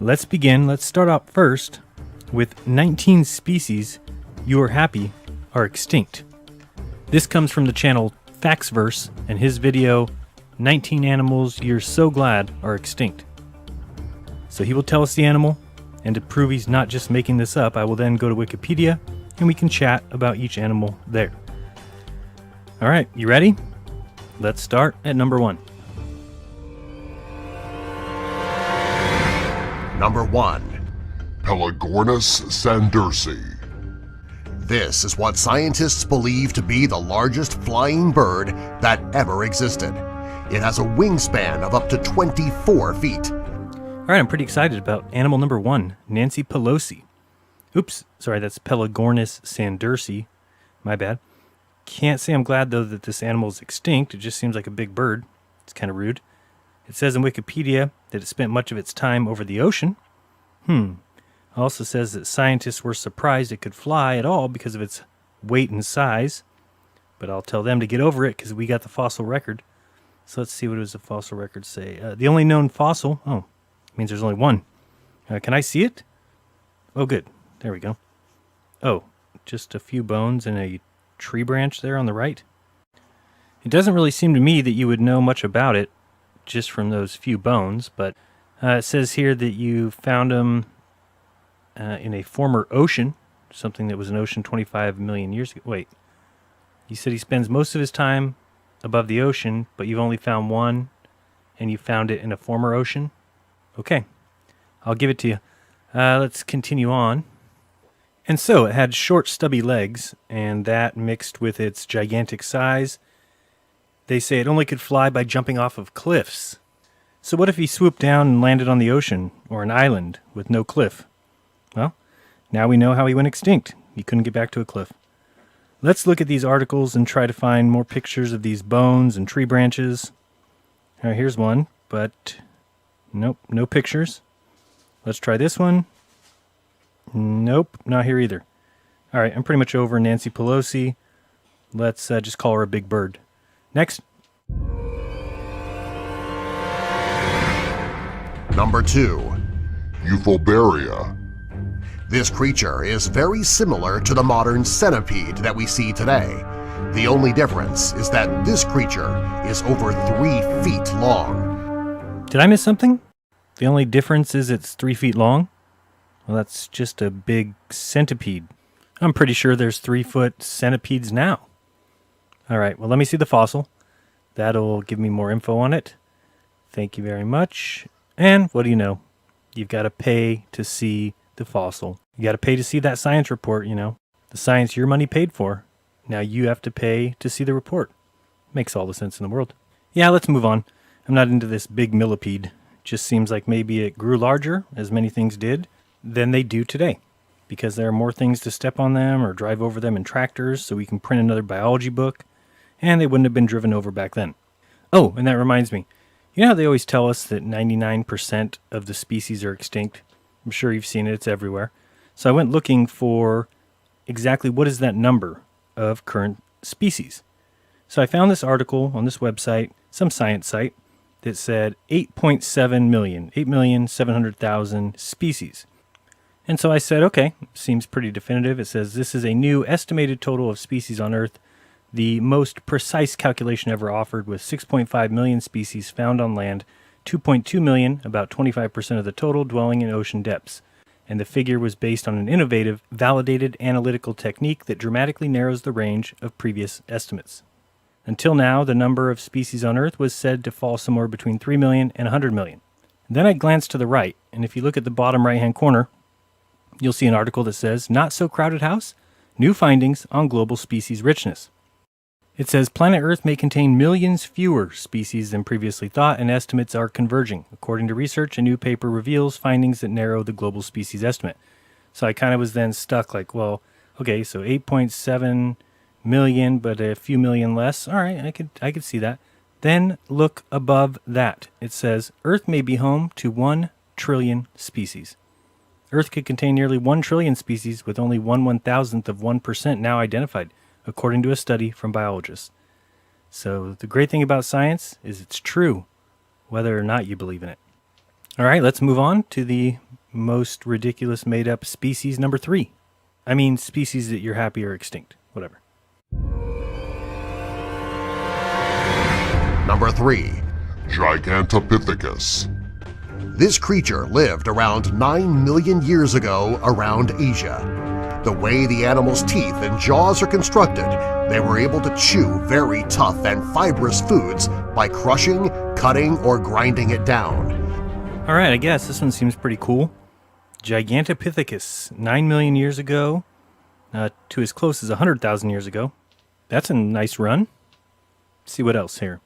Let's begin. Let's start out first with 19 species you are happy are extinct. This comes from the channel Factsverse and his video 19 animals you're so glad are extinct. So he will tell us the animal, and to prove he's not just making this up, I will then go to Wikipedia and we can chat about each animal there. Alright, you ready? Let's start at number 1. Number 1. Pelagornis sandersi. This is what scientists believe to be the largest flying bird that ever existed. It has a wingspan of up to 24 feet. Alright, I'm pretty excited about animal number 1, Nancy Pelosi. Oops, sorry, that's Pelagornis sandersi. My bad. Can't say I'm glad, though, that this animal is extinct. It just seems like a big bird. It's kind of rude. It says in Wikipedia that it spent much of its time over the ocean. Also says that scientists were surprised it could fly at all because of its weight and size. But I'll tell them to get over it because we got the fossil record. So let's see, what does the fossil record say? The only known fossil... Oh, means there's only one. Can I see it? Oh, good. There we go. Oh, just a few bones and a tree branch there on the right. It doesn't really seem to me that you would know much about it just from those few bones, but it says here that you found them in a former ocean, something that was an ocean 25 million years ago. Wait, you said he spends most of his time above the ocean, but you've only found one, and you found it in a former ocean? Okay, I'll give it to you. Let's continue on. And so it had short, stubby legs, and that mixed with its gigantic size, they say it only could fly by jumping off of cliffs. So what if he swooped down and landed on the ocean, or an island, with no cliff? Well, now we know how he went extinct. He couldn't get back to a cliff. Let's look at these articles and try to find more pictures of these bones and tree branches. Here's one, but nope, no pictures. Let's try this one. Nope, not here either. All right, I'm pretty much over Nancy Pelosi. Let's just call her a big bird. Next. Number 2. Euphobaria. This creature is very similar to the modern centipede that we see today. The only difference is that this creature is over 3 feet long. Did I miss something? The only difference is it's 3 feet long? Well, that's just a big centipede. I'm pretty sure there's 3-foot centipedes now. All right, well, let me see the fossil. That'll give me more info on it. Thank you very much. And what do you know? You've got to pay to see the fossil. You got to pay to see that science report, you know. The science your money paid for. Now you have to pay to see the report. Makes all the sense in the world. Yeah, let's move on. I'm not into this big millipede. Just seems like maybe it grew larger, as many things did, than they do today. Because there are more things to step on them or drive over them in tractors, so we can print another biology book, and they wouldn't have been driven over back then. Oh, and that reminds me. You know how they always tell us that 99% of the species are extinct? I'm sure you've seen it, it's everywhere. So I went looking for exactly what is that number of current species. So I found this article on this website, some science site, that said 8.7 million, 8,700,000 species. And so I said, okay, seems pretty definitive. It says this is a new estimated total of species on Earth, the most precise calculation ever offered, with 6.5 million species found on land, 2.2 million, about 25% of the total, dwelling in ocean depths. And the figure was based on an innovative, validated analytical technique that dramatically narrows the range of previous estimates. Until now, the number of species on Earth was said to fall somewhere between 3 million and 100 million. Then I glanced to the right, and if you look at the bottom right-hand corner, you'll see an article that says, Not So Crowded House? New Findings on Global Species Richness. It says, Planet Earth may contain millions fewer species than previously thought, and estimates are converging. According to research, a new paper reveals findings that narrow the global species estimate. So I kind of was then stuck like, well, okay, so 8.7 million, but a few million less. All right, I could see that. Then look above that. It says, Earth may be home to 1 trillion species. Earth could contain nearly 1 trillion species with only 1/1000th of 1% now identified, according to a study from biologists. So the great thing about science is it's true, whether or not you believe in it. All right, let's move on to the most ridiculous made-up species number 3. I mean, species that you're happy are extinct. Whatever. Number 3. Gigantopithecus. This creature lived around 9 million years ago around Asia. The way the animal's teeth and jaws are constructed, they were able to chew very tough and fibrous foods by crushing, cutting, or grinding it down. All right, I guess this one seems pretty cool. Gigantopithecus, 9 million years ago to as close as 100,000 years ago. That's a nice run. Let's see what else here.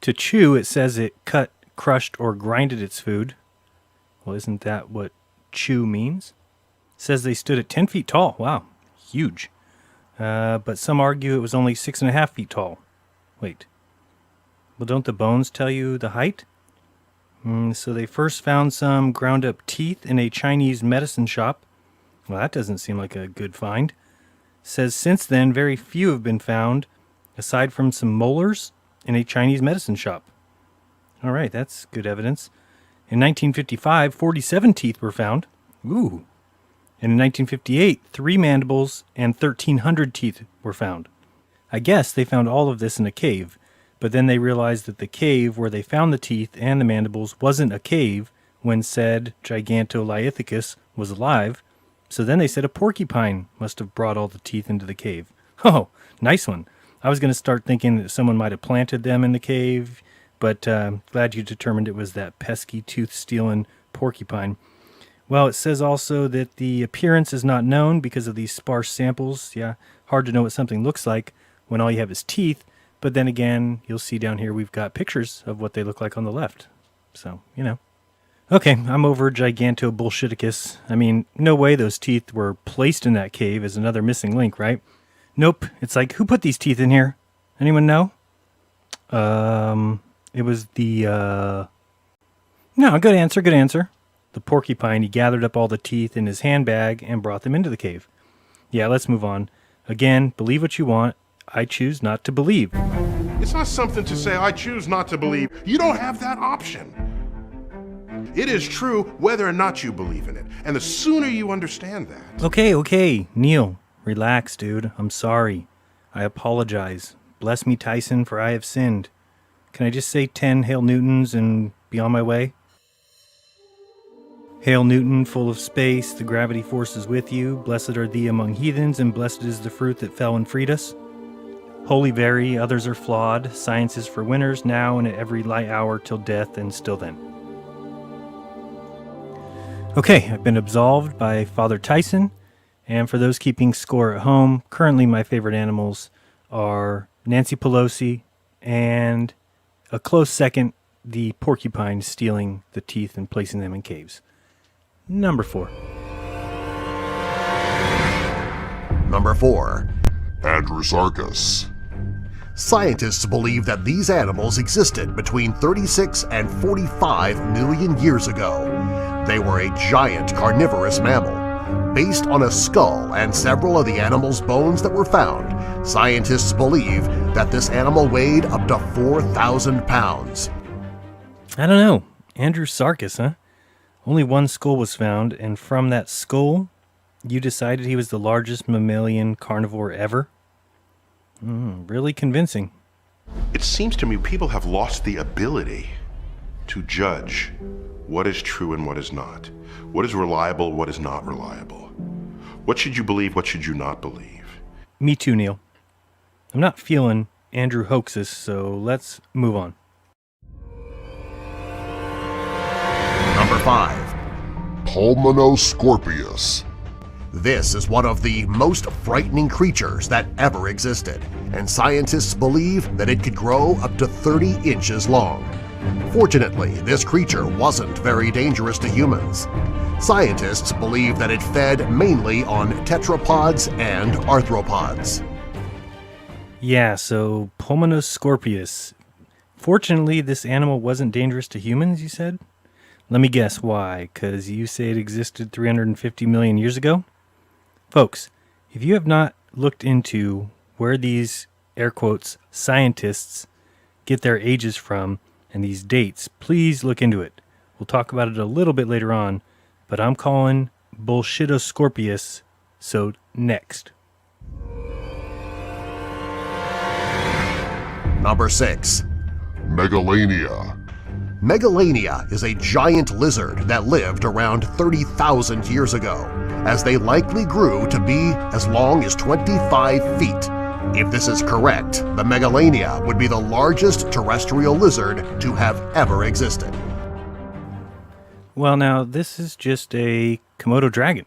To chew, it says it cut, crushed, or grinded its food. Well, isn't that what chew means? It says they stood at 10 feet tall. Wow, huge. But some argue it was only 6.5 feet tall. Wait. Well, don't the bones tell you the height? So they first found some ground-up teeth in a Chinese medicine shop. Well, that doesn't seem like a good find. It says since then, very few have been found, aside from some molars in a Chinese medicine shop. All right, that's good evidence. In 1955, 47 teeth were found. Ooh. And in 1958, 3 mandibles and 1,300 teeth were found. I guess they found all of this in a cave, but then they realized that the cave where they found the teeth and the mandibles wasn't a cave when said Gigantolithecus was alive, so then they said a porcupine must have brought all the teeth into the cave. Oh, nice one. I was going to start thinking that someone might have planted them in the cave, but glad you determined it was that pesky tooth-stealing porcupine. Well, it says also that the appearance is not known because of these sparse samples. Yeah, hard to know what something looks like when all you have is teeth. But then again, you'll see down here we've got pictures of what they look like on the left. So, you know. Okay, I'm over Gigantobullshiticus. I mean, no way those teeth were placed in that cave as another missing link, right? Nope. It's like, who put these teeth in here? Anyone know? It was the, No, good answer. The porcupine, he gathered up all the teeth in his handbag and brought them into the cave. Yeah, let's move on. Again, believe what you want. I choose not to believe. It's not something to say, I choose not to believe. You don't have that option. It is true whether or not you believe in it. And the sooner you understand that. Okay, Neil. Relax, dude. I'm sorry. I apologize. Bless me, Tyson, for I have sinned. Can I just say 10 Hail Newtons and be on my way? Hail Newton, full of space, the gravity force is with you. Blessed are thee among heathens, and blessed is the fruit that fell and freed us. Holy very, others are flawed. Science is for winners, now and at every light hour till death, and still then. Okay, I've been absolved by Father Tyson, and for those keeping score at home, currently my favorite animals are Nancy Pelosi and a close second, the porcupine stealing the teeth and placing them in caves. Number 4. Number 4. Andrewsarchus. Scientists believe that these animals existed between 36 and 45 million years ago. They were a giant carnivorous mammal. Based on a skull and several of the animal's bones that were found, scientists believe that this animal weighed up to 4,000 pounds. I don't know. Andrewsarchus, huh? Only one skull was found, and from that skull, you decided he was the largest mammalian carnivore ever? Really convincing. It seems to me people have lost the ability to judge what is true and what is not. What is reliable, what is not reliable. What should you believe, what should you not believe? Me too, Neil. I'm not feeling Andrew hoaxes, so let's move on. Number 5. Pulmonoscorpius. This is one of the most frightening creatures that ever existed, and scientists believe that it could grow up to 30 inches long. Fortunately, this creature wasn't very dangerous to humans. Scientists believe that it fed mainly on tetrapods and arthropods. Yeah, so Pulmonoscorpius. Fortunately, this animal wasn't dangerous to humans, you said? Let me guess why, because you say it existed 350 million years ago? Folks, if you have not looked into where these, air quotes, scientists get their ages from and these dates, please look into it. We'll talk about it a little bit later on, but I'm calling Bullshitoscorpius, so next. Number 6. Megalania. Megalania is a giant lizard that lived around 30,000 years ago, as they likely grew to be as long as 25 feet. If this is correct, the Megalania would be the largest terrestrial lizard to have ever existed. Well, now, this is just a Komodo dragon,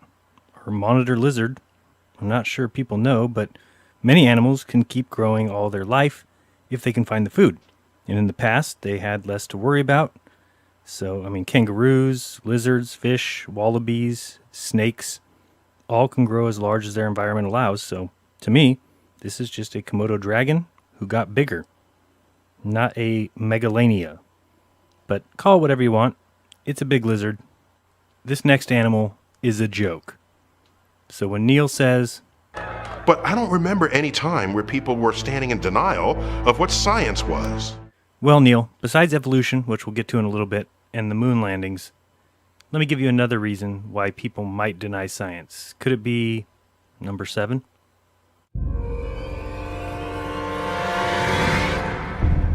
or monitor lizard. I'm not sure people know, but many animals can keep growing all their life if they can find the food. And in the past, they had less to worry about. So, kangaroos, lizards, fish, wallabies, snakes, all can grow as large as their environment allows. So, to me, this is just a Komodo dragon who got bigger, not a Megalania. But call it whatever you want. It's a big lizard. This next animal is a joke. So when Neil says, But I don't remember any time where people were standing in denial of what science was. well, Neil, besides evolution, which we'll get to in a little bit, and the moon landings, let me give you another reason why people might deny science. Could it be number 7?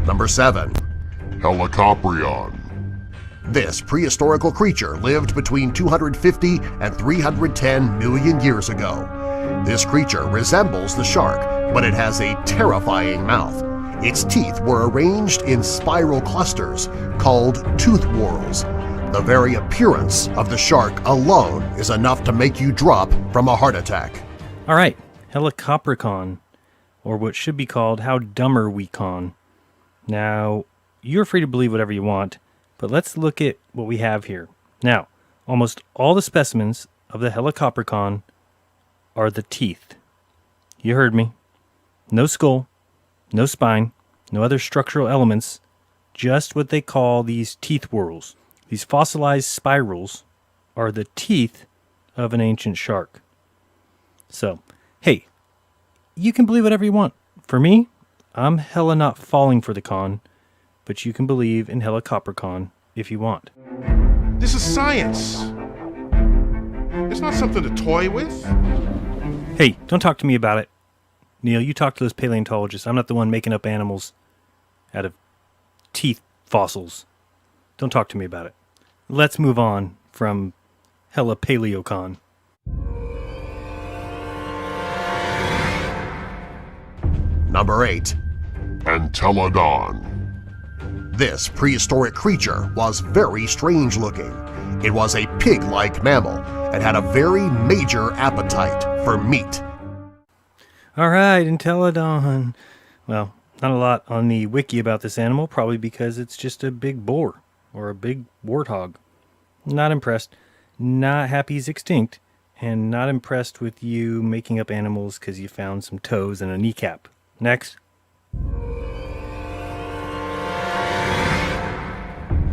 Number 7. Helicoprion. This prehistorical creature lived between 250 and 310 million years ago. This creature resembles the shark, but it has a terrifying mouth. Its teeth were arranged in spiral clusters called tooth whorls. The very appearance of the shark alone is enough to make you drop from a heart attack. All right, Helicopricon, or what should be called How Dumber We Con. Now, you're free to believe whatever you want, but let's look at what we have here. Now, almost all the specimens of the Helicopricon are the teeth. You heard me. No skull, no spine, no other structural elements, just what they call these teeth whorls. These fossilized spirals are the teeth of an ancient shark. So, hey, you can believe whatever you want. For me, I'm hella not falling for the con, but you can believe in Helicopricon if you want. This is science. It's not something to toy with. Hey, don't talk to me about it. Neil, you talk to those paleontologists. I'm not the one making up animals out of teeth fossils. Don't talk to me about it. Let's move on from Helipaleocon. Number 8. Entelodon. This prehistoric creature was very strange looking. It was a pig-like mammal and had a very major appetite for meat. All right, Entelodon. Well, not a lot on the wiki about this animal, probably because it's just a big boar or a big warthog. Not impressed. Not happy he's extinct. And not impressed with you making up animals because you found some toes and a kneecap. Next.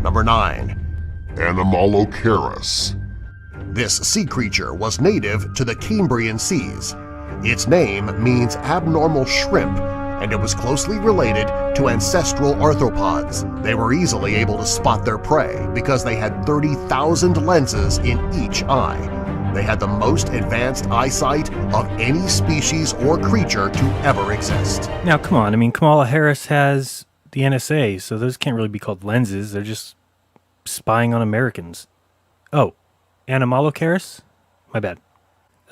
Number 9. Animalocaris. This sea creature was native to the Cambrian seas. Its name means abnormal shrimp, and it was closely related to ancestral arthropods. They were easily able to spot their prey because they had 30,000 lenses in each eye. They had the most advanced eyesight of any species or creature to ever exist. Now, come on. Kamala Harris has the NSA, so those can't really be called lenses. They're just spying on Americans. Oh, Animalocaris? My bad.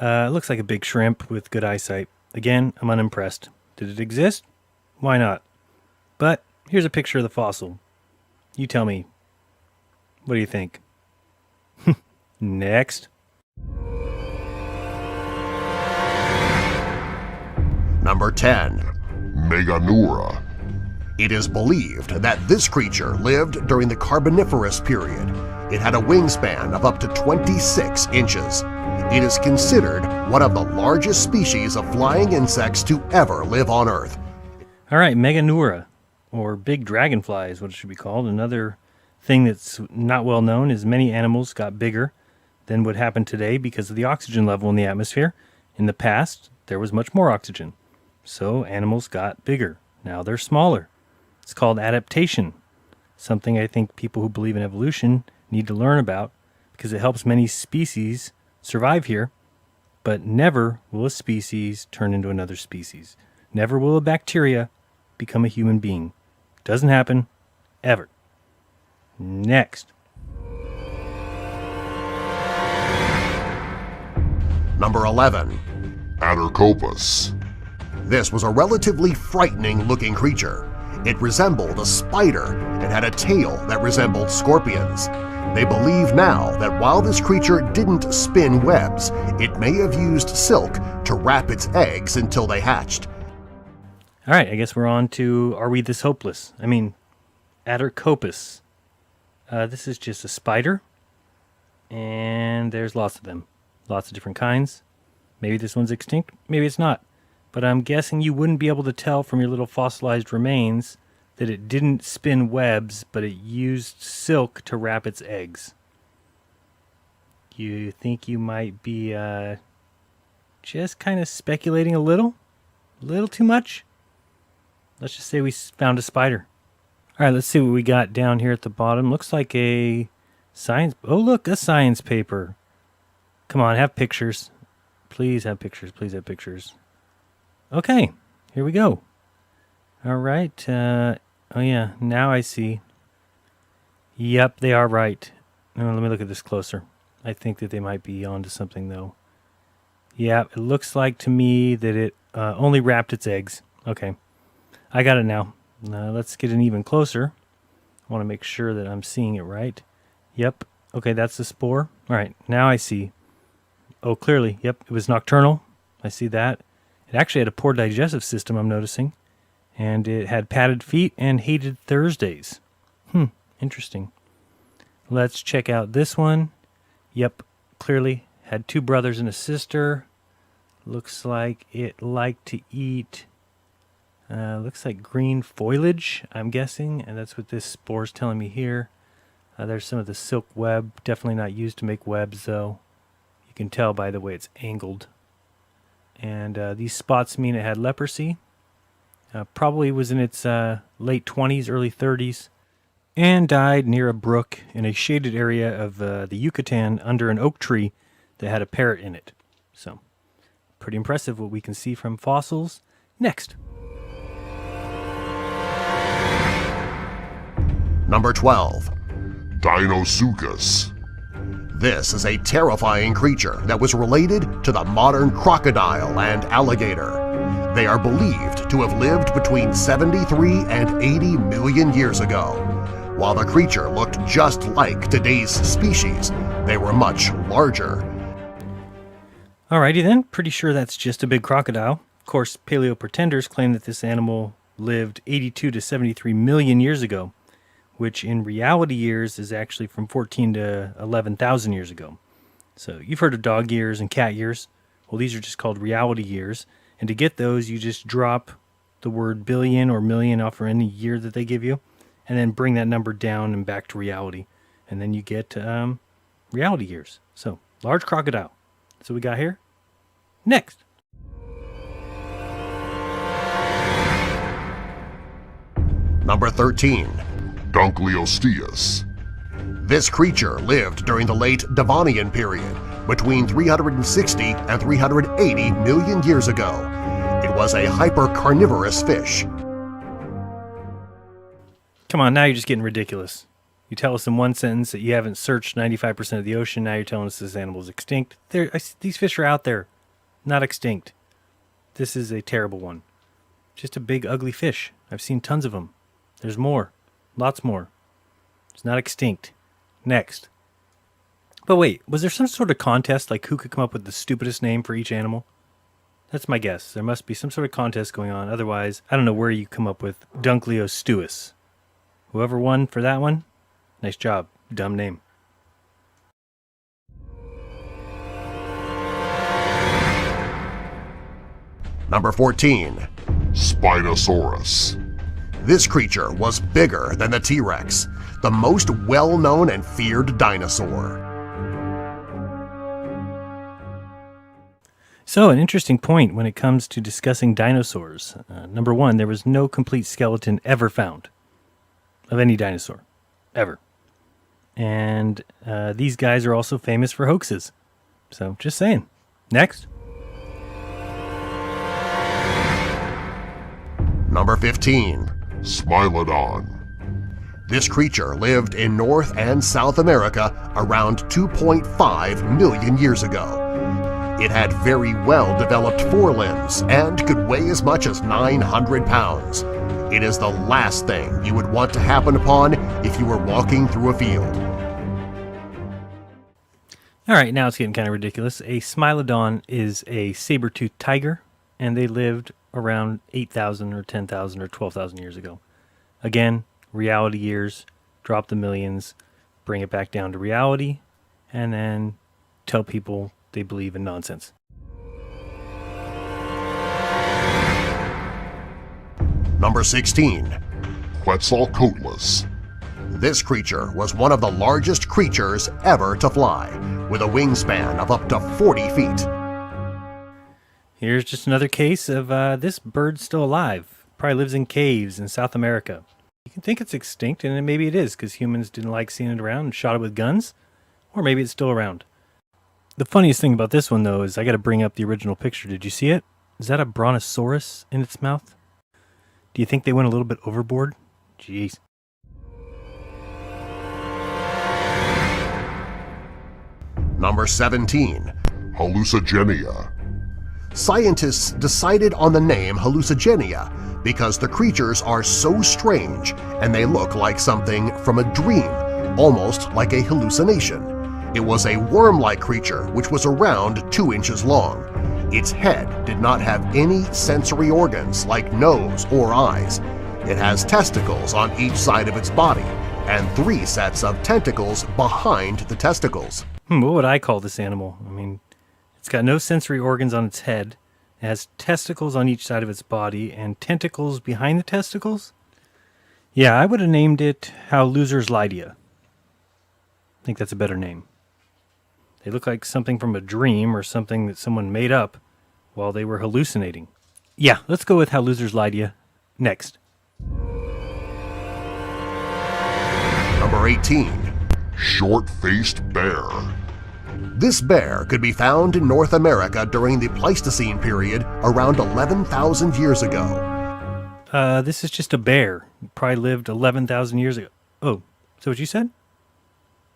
It looks like a big shrimp with good eyesight. Again, I'm unimpressed. Did it exist? Why not? But here's a picture of the fossil. You tell me. What do you think? Next. Number 10. Meganura. It is believed that this creature lived during the Carboniferous period. It had a wingspan of up to 26 inches. It is considered one of the largest species of flying insects to ever live on Earth. All right, Meganura, or big dragonfly is what it should be called. Another thing that's not well known is many animals got bigger than would happen today because of the oxygen level in the atmosphere. In the past, there was much more oxygen, so animals got bigger. Now they're smaller. It's called adaptation, something I think people who believe in evolution need to learn about because it helps many species survive here, but never will a species turn into another species. Never will a bacteria become a human being. Doesn't happen, ever. Next. Number 11. Attercopus. This was a relatively frightening-looking creature. It resembled a spider and had a tail that resembled scorpions. They believe now that while this creature didn't spin webs, it may have used silk to wrap its eggs until they hatched. All right, I guess we're on to Are We This Hopeless? I mean, Attercopus. This is just a spider, and there's lots of them. Lots of different kinds. Maybe this one's extinct, maybe it's not. But I'm guessing you wouldn't be able to tell from your little fossilized remains that it didn't spin webs, but it used silk to wrap its eggs. You think you might be just kind of speculating a little? A little too much? Let's just say we found a spider. All right, let's see what we got down here at the bottom. Looks like a science... Oh, look, a science paper. Come on, have pictures. Please have pictures. Please have pictures. Okay, here we go. All right. Oh, yeah, now I see. Yep, they are right. Let me look at this closer. I think that they might be onto something, though. Yeah, it looks like to me that it only wrapped its eggs. Okay, I got it now. Let's get an even closer. I want to make sure that I'm seeing it right. Yep. Okay, that's the spore. All right, now I see. Oh, clearly. Yep, it was nocturnal. I see that. It actually had a poor digestive system, I'm noticing. And it had padded feet and hated Thursdays. Interesting. Let's check out this one. Yep, clearly had two brothers and a sister. Looks like it liked to eat... looks like green foliage, I'm guessing, and that's what this spore's telling me here. There's some of the silk web, definitely not used to make webs, though. You can tell by the way it's angled. And these spots mean it had leprosy. Probably was in its late 20s, early 30s, and died near a brook in a shaded area of the Yucatan under an oak tree that had a parrot in it. So, pretty impressive what we can see from fossils. Next. Number 12. Dinosuchus. This is a terrifying creature that was related to the modern crocodile and alligator. They are believed to have lived between 73 and 80 million years ago. While the creature looked just like today's species, they were much larger. Alrighty then, pretty sure that's just a big crocodile. Of course, paleopretenders claim that this animal lived 82 to 73 million years ago, which in reality years is actually from 14 to 11,000 years ago. So you've heard of dog years and cat years. Well, these are just called reality years. And to get those, you just drop the word billion or million off for any year that they give you, and then bring that number down and back to reality. And then you get reality years. So, large crocodile. So we got here. Next. Number 13. Dunkleosteus. This creature lived during the late Devonian period, between 360 and 380 million years ago. It was a hypercarnivorous fish. Come on, now you're just getting ridiculous. You tell us in one sentence that you haven't searched 95% of the ocean, now you're telling us this animal is extinct. These fish are out there, not extinct. This is a terrible one. Just a big, ugly fish. I've seen tons of them. There's more. Lots more. It's not extinct. Next. But wait, was there some sort of contest, like who could come up with the stupidest name for each animal? That's my guess. There must be some sort of contest going on. Otherwise, I don't know where you come up with Dunkleosteus. Whoever won for that one, nice job. Dumb name. Number 14. Spinosaurus. This creature was bigger than the T-Rex, the most well-known and feared dinosaur. So, an interesting point when it comes to discussing dinosaurs. Number one, there was no complete skeleton ever found of any dinosaur. Ever. And these guys are also famous for hoaxes. So, just saying. Next. Number 15. Smilodon. This creature lived in North and South America around 2.5 million years ago. It had very well-developed forelimbs and could weigh as much as 900 pounds. It is the last thing you would want to happen upon if you were walking through a field. All right, now it's getting kind of ridiculous. A Smilodon is a saber-toothed tiger, and they lived around 8,000 or 10,000 or 12,000 years ago. Again, reality years, drop the millions, bring it back down to reality, and then tell people they believe in nonsense. Number 16. Quetzalcoatlus. This creature was one of the largest creatures ever to fly, with a wingspan of up to 40 feet. Here's just another case of this bird's still alive. Probably lives in caves in South America. You can think it's extinct, and maybe it is because humans didn't like seeing it around and shot it with guns. Or maybe it's still around. The funniest thing about this one, though, is I got to bring up the original picture. Did you see it? Is that a brontosaurus in its mouth? Do you think they went a little bit overboard? Jeez. Number 17. Hallucigenia. Scientists decided on the name hallucigenia because the creatures are so strange and they look like something from a dream, almost like a hallucination. It was a worm-like creature which was around 2 inches long. Its head did not have any sensory organs like nose or eyes. It has testicles on each side of its body and 3 sets of tentacles behind the testicles. What would I call this animal? I mean, it's got no sensory organs on its head. It has testicles on each side of its body and tentacles behind the testicles? Yeah, I would have named it How Losers Lie to You. I think that's a better name. They look like something from a dream or something that someone made up while they were hallucinating. Yeah, let's go with How Losers Lie to You. Next. Number 18. Short-faced bear. This bear could be found in North America during the Pleistocene period around 11,000 years ago. This is just a bear. It probably lived 11,000 years ago. Oh, is that what you said?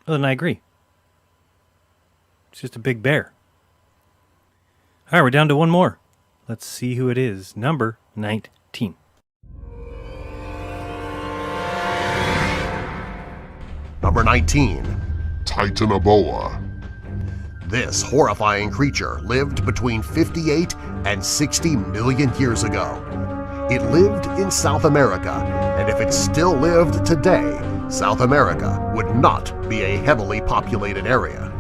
Oh, then I agree. It's just a big bear. All right, we're down to one more. Let's see who it is. Number 19. Number 19. Titanoboa. This horrifying creature lived between 58 and 60 million years ago. It lived in South America, and if it still lived today, South America would not be a heavily populated area.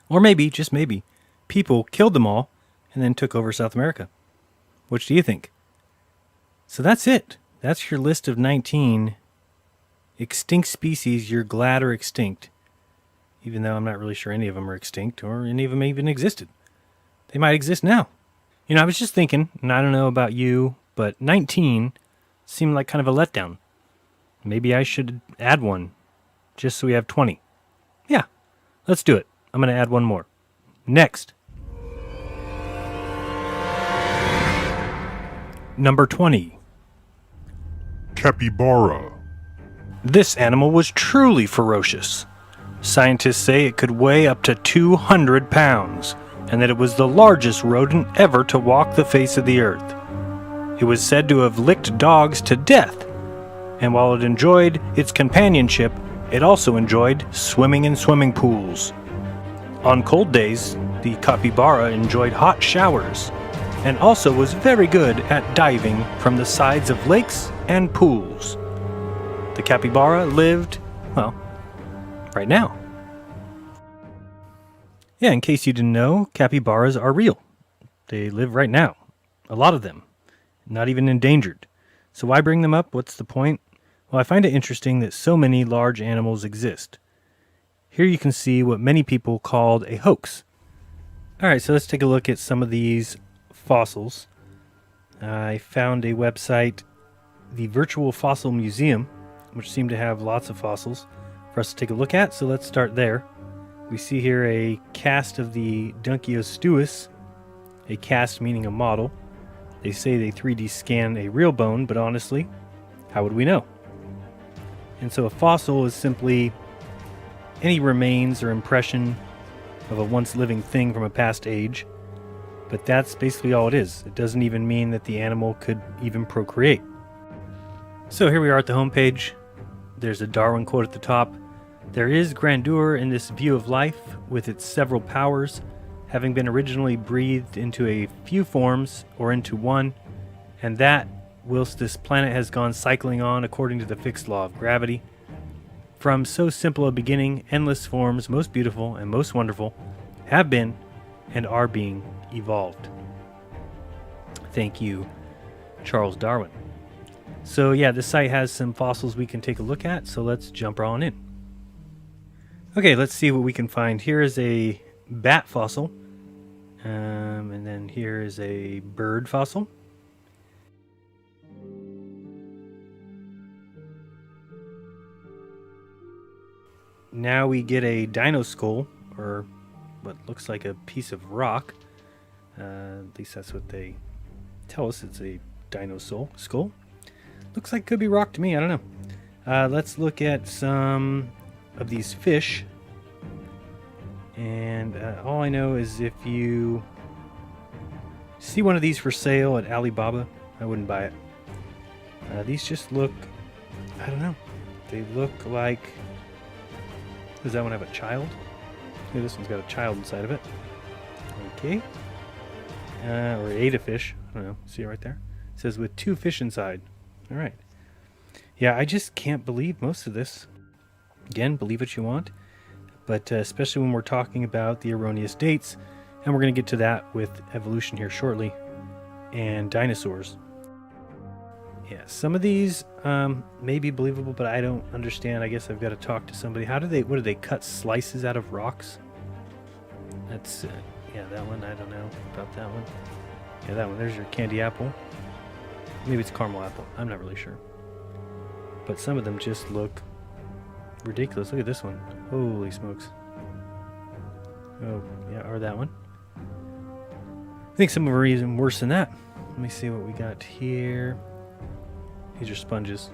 Or maybe, just maybe, people killed them all and then took over South America. Which do you think? So that's it. That's your list of 19 extinct species you're glad are extinct, even though I'm not really sure any of them are extinct or any of them even existed. They might exist now. You know, I was just thinking, and I don't know about you, but 19 seemed like kind of a letdown. Maybe I should add one, just so we have 20. Yeah, let's do it. I'm going to add one more. Next. Number 20. Capybara. This animal was truly ferocious. Scientists say it could weigh up to 200 pounds, and that it was the largest rodent ever to walk the face of the earth. It was said to have licked dogs to death, and while it enjoyed its companionship, it also enjoyed swimming in swimming pools. On cold days, the capybara enjoyed hot showers, and also was very good at diving from the sides of lakes and pools. The capybara lived, well, right now. Yeah, in case you didn't know, capybaras are real. They live right now. A lot of them. Not even endangered. So why bring them up? What's the point? Well, I find it interesting that so many large animals exist. Here you can see what many people called a hoax. Alright, so let's take a look at some of these fossils. I found a website the Virtual Fossil Museum, which seemed to have lots of fossils for us to take a look at. So let's start there. We see here a cast of the Dinosaurs, a cast meaning a model. They say they 3D scan a real bone, but honestly, how would we know? And so a fossil is simply any remains or impression of a once living thing from a past age. But that's basically all it is. It doesn't even mean that the animal could even procreate. So here we are at the homepage. There's a Darwin quote at the top. There is grandeur in this view of life, with its several powers, having been originally breathed into a few forms or into one, and that, whilst this planet has gone cycling on according to the fixed law of gravity. From so simple a beginning, endless forms, most beautiful and most wonderful, have been and are being evolved. Thank you, Charles Darwin. So yeah, this site has some fossils we can take a look at, so let's jump on in. Okay, let's see what we can find. Here is a bat fossil, and then here is a bird fossil. Now we get a dino skull, or what looks like a piece of rock. At least that's what they tell us. It's a dino skull. Looks like it could be rock to me. I don't know. Let's look at some of these fish. And all I know is if you see one of these for sale at Alibaba, I wouldn't buy it. These just look, I don't know. They look like, does that one have a child? Okay, this one's got a child inside of it. Okay. Or ate a fish. I don't know. See it right there? It says with 2 fish inside. All right. Yeah, I just can't believe most of this. Again, believe what you want. But especially when we're talking about the erroneous dates. And we're going to get to that with evolution here shortly. And dinosaurs. Yeah, some of these may be believable, but I don't understand. I guess I've got to talk to somebody. What do they cut slices out of rocks? That's, yeah, that one, I don't know about that one. Yeah, that one, there's your candy apple. Maybe it's caramel apple, I'm not really sure. But some of them just look ridiculous. Look at this one. Holy smokes. Oh, yeah, or that one. I think some of them are even worse than that. Let me see what we got here. These are sponges.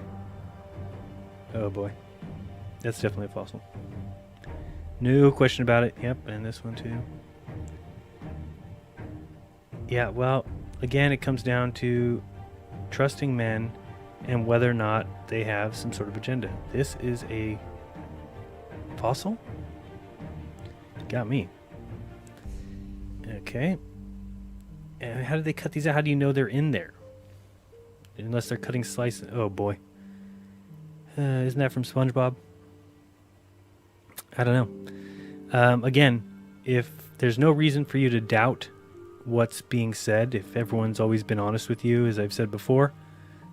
Oh boy. That's definitely a fossil. No question about it. Yep, and this one too. Yeah, well, again, it comes down to trusting men and whether or not they have some sort of agenda. This is a fossil? Got me. Okay. And how did they cut these out? How do you know they're in there? Unless they're cutting slices. Oh boy. Isn't that from SpongeBob? I don't know. Again, if there's no reason for you to doubt what's being said, if everyone's always been honest with you, as I've said before,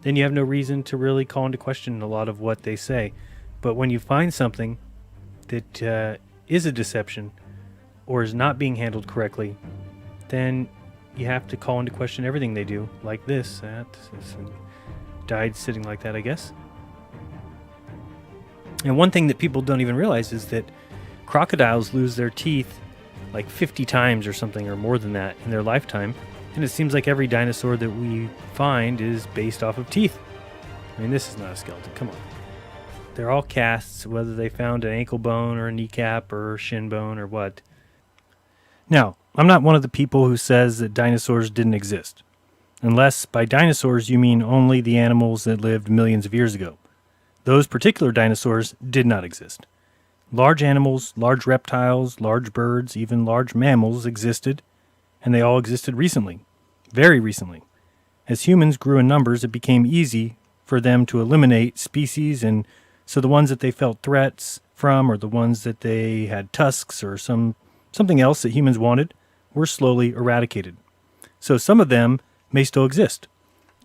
then you have no reason to really call into question a lot of what they say. But when you find something that is a deception or is not being handled correctly, then you have to call into question everything they do, like this. That died sitting like that, I guess. And one thing that people don't even realize is that crocodiles lose their teeth like 50 times or something, or more than that, in their lifetime. And it seems like every dinosaur that we find is based off of teeth. I mean, this is not a skeleton. Come on. They're all casts, whether they found an ankle bone or a kneecap or shin bone or what. Now, I'm not one of the people who says that dinosaurs didn't exist. Unless by dinosaurs you mean only the animals that lived millions of years ago. Those particular dinosaurs did not exist. Large animals, large reptiles, large birds, even large mammals existed, and they all existed recently, very recently. As humans grew in numbers, it became easy for them to eliminate species, and so the ones that they felt threats from, or the ones that they had tusks or something else that humans wanted, were slowly eradicated. So some of them may still exist.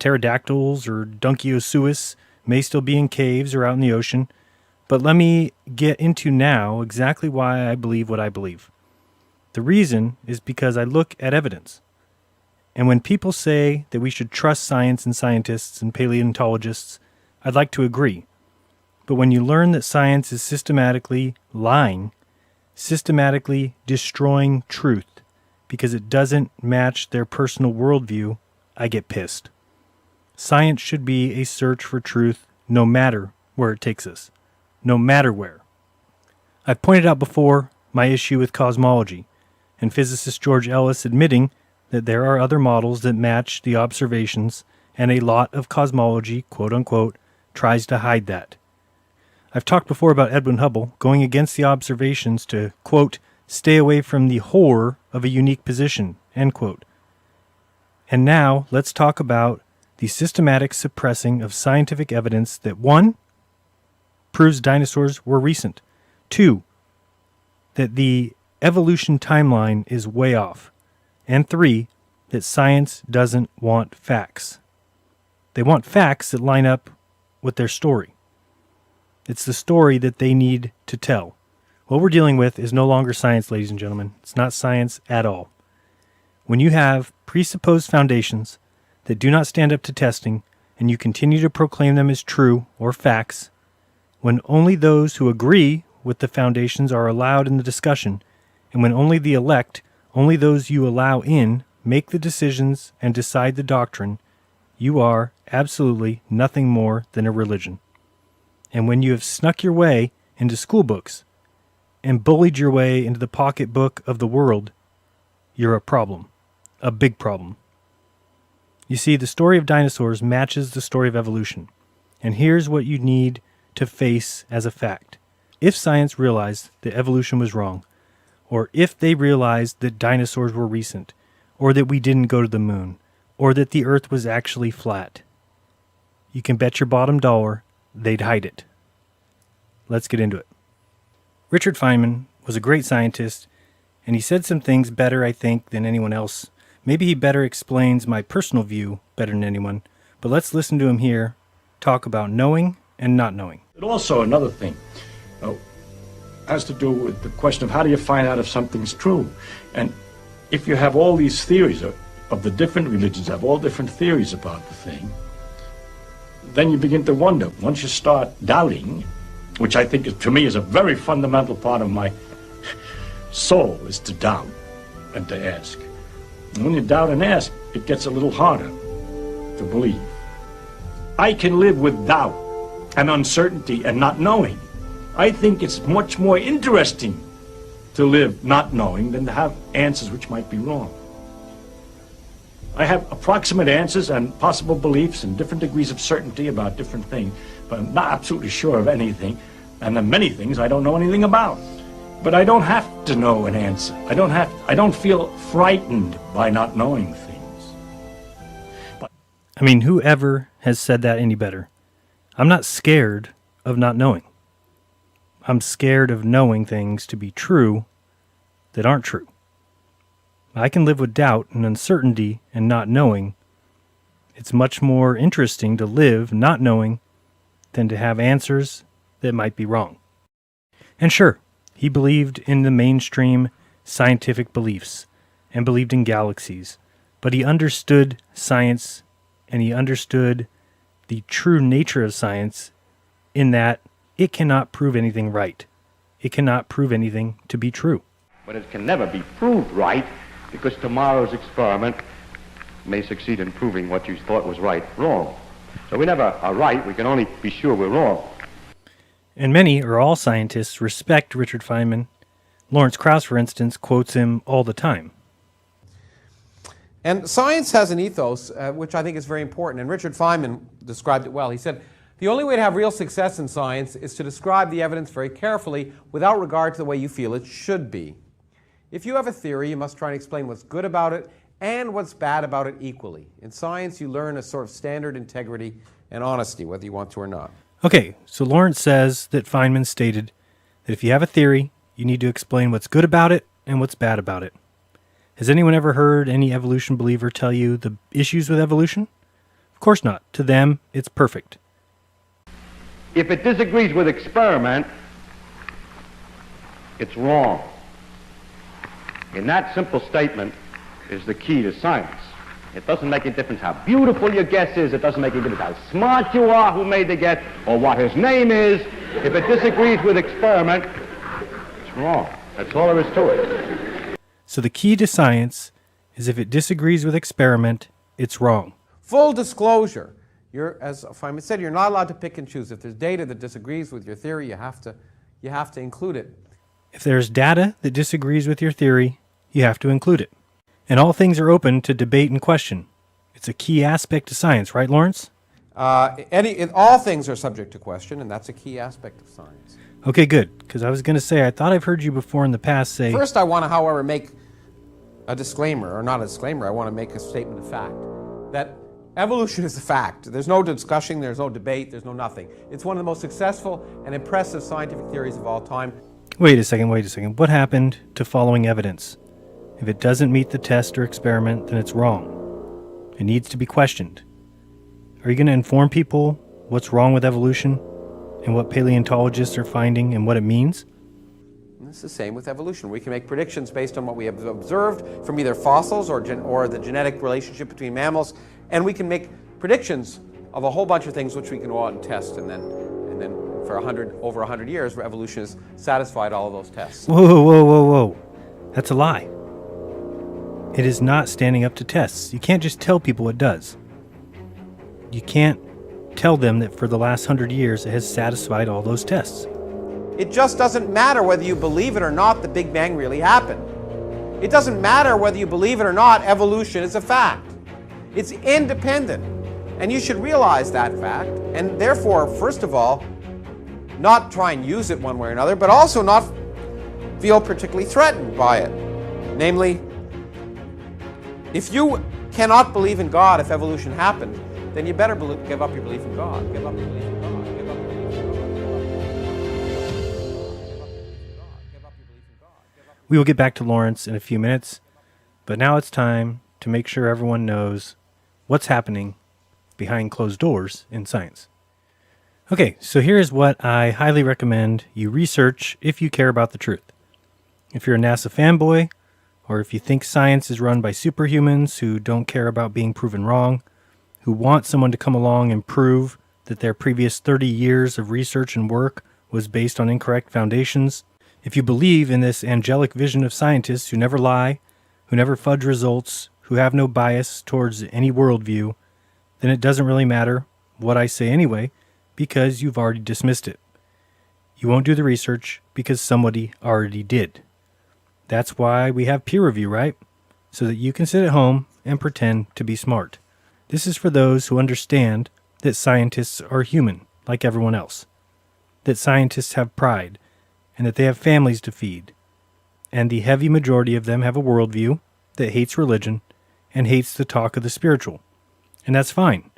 Pterodactyls or Dunkiosaurus may still be in caves or out in the ocean, but let me get into now exactly why I believe what I believe. The reason is because I look at evidence. And when people say that we should trust science and scientists and paleontologists, I'd like to agree. But when you learn that science is systematically lying, systematically destroying truth because it doesn't match their personal worldview, I get pissed. Science should be a search for truth no matter where it takes us. No matter where. I've pointed out before my issue with cosmology, and physicist George Ellis admitting that there are other models that match the observations, and a lot of cosmology, quote-unquote, tries to hide that. I've talked before about Edwin Hubble going against the observations to, quote, stay away from the horror of a unique position, end quote. And now let's talk about the systematic suppressing of scientific evidence that 1. Proves dinosaurs were recent, 2. That the evolution timeline is way off, and 3. That science doesn't want facts. They want facts that line up with their story. It's the story that they need to tell. What we're dealing with is no longer science, ladies and gentlemen. It's not science at all. When you have presupposed foundations that do not stand up to testing, and you continue to proclaim them as true or facts, when only those who agree with the foundations are allowed in the discussion, and when only the elect, only those you allow in, make the decisions and decide the doctrine, you are absolutely nothing more than a religion. And when you have snuck your way into school books and bullied your way into the pocketbook of the world, you're a problem. A big problem. You see, the story of dinosaurs matches the story of evolution. And here's what you need to face as a fact. If science realized that evolution was wrong, or if they realized that dinosaurs were recent, or that we didn't go to the moon, or that the earth was actually flat, you can bet your bottom dollar they'd hide it. Let's get into it. Richard Feynman was a great scientist, and he said some things better, I think, than anyone else. Maybe he better explains my personal view better than anyone, but let's listen to him here talk about knowing and not knowing. But also another thing has to do with the question of how do you find out if something's true? And if you have all these theories of the different religions, have all different theories about the thing, then you begin to wonder. Once you start doubting, which I think to me is a very fundamental part of my soul, is to doubt and to ask. And when you doubt and ask, it gets a little harder to believe. I can live with doubt and uncertainty and not knowing. I think it's much more interesting to live not knowing than to have answers which might be wrong. I have approximate answers and possible beliefs and different degrees of certainty about different things, but I'm not absolutely sure of anything, and there are many things I don't know anything about. But I don't have to know an answer. I don't feel frightened by not knowing things. I mean, whoever has said that any better? I'm not scared of not knowing. I'm scared of knowing things to be true that aren't true. I can live with doubt and uncertainty and not knowing. It's much more interesting to live not knowing than to have answers that might be wrong. And sure, he believed in the mainstream scientific beliefs and believed in galaxies, but he understood science and he understood the true nature of science in that it cannot prove anything right. It cannot prove anything to be true. But it can never be proved right, because tomorrow's experiment may succeed in proving what you thought was right wrong. So we never are right, we can only be sure we're wrong. And many or all scientists respect Richard Feynman. Lawrence Krauss, for instance, quotes him all the time. And science has an ethos, which I think is very important. And Richard Feynman described it well. He said, the only way to have real success in science is to describe the evidence very carefully without regard to the way you feel it should be. If you have a theory, you must try and explain what's good about it and what's bad about it equally. In science, you learn a sort of standard integrity and honesty, whether you want to or not. Okay, so Lawrence says that Feynman stated that if you have a theory, you need to explain what's good about it and what's bad about it. Has anyone ever heard any evolution believer tell you the issues with evolution? Of course not. To them, it's perfect. If it disagrees with experiment, it's wrong. In that simple statement is the key to science. It doesn't make a difference how beautiful your guess is. It doesn't make a difference how smart you are, who made the guess, or what his name is. If it disagrees with experiment, it's wrong. That's all there is to it. So the key to science is if it disagrees with experiment, it's wrong. Full disclosure. As Feynman said, you're not allowed to pick and choose. If there's data that disagrees with your theory, you have to include it. If there's data that disagrees with your theory, you have to include it. And all things are open to debate and question. It's a key aspect to science, right, Lawrence? All things are subject to question, and that's a key aspect of science. Okay, good. Because I was going to say, I thought I've heard you before in the past say... First, I want to, however, make a disclaimer, or not a disclaimer, I want to make a statement of fact, that evolution is a fact. There's no discussion, there's no debate, there's no nothing. It's one of the most successful and impressive scientific theories of all time. Wait a second. What happened to following evidence? If it doesn't meet the test or experiment, then it's wrong. It needs to be questioned. Are you going to inform people what's wrong with evolution and what paleontologists are finding and what it means? And it's the same with evolution. We can make predictions based on what we have observed from either fossils or the genetic relationship between mammals, and we can make predictions of a whole bunch of things which we can go out and test, and then for over 100 years, evolution has satisfied all of those tests. Whoa. That's a lie. It is not standing up to tests. You can't just tell people it does. You can't tell them that for the last 100 years it has satisfied all those tests. It just doesn't matter whether you believe it or not the Big Bang really happened. It doesn't matter whether you believe it or not, evolution is a fact. It's independent. And you should realize that fact, and therefore, first of all, not try and use it one way or another, but also not feel particularly threatened by it. Namely, if you cannot believe in God if evolution happened, then you better give up your belief in God. Give up your belief in God. Give up your belief in God. We will get back to Lawrence in a few minutes, but now it's time to make sure everyone knows what's happening behind closed doors in science. Okay, so here's what I highly recommend you research if you care about the truth. If you're a NASA fanboy, or if you think science is run by superhumans who don't care about being proven wrong, who want someone to come along and prove that their previous 30 years of research and work was based on incorrect foundations, if you believe in this angelic vision of scientists who never lie, who never fudge results, who have no bias towards any worldview, then it doesn't really matter what I say anyway, because you've already dismissed it. You won't do the research because somebody already did. That's why we have peer review, right? So that you can sit at home and pretend to be smart. This is for those who understand that scientists are human, like everyone else. That scientists have pride, and that they have families to feed. And the heavy majority of them have a worldview that hates religion and hates the talk of the spiritual. And that's fine.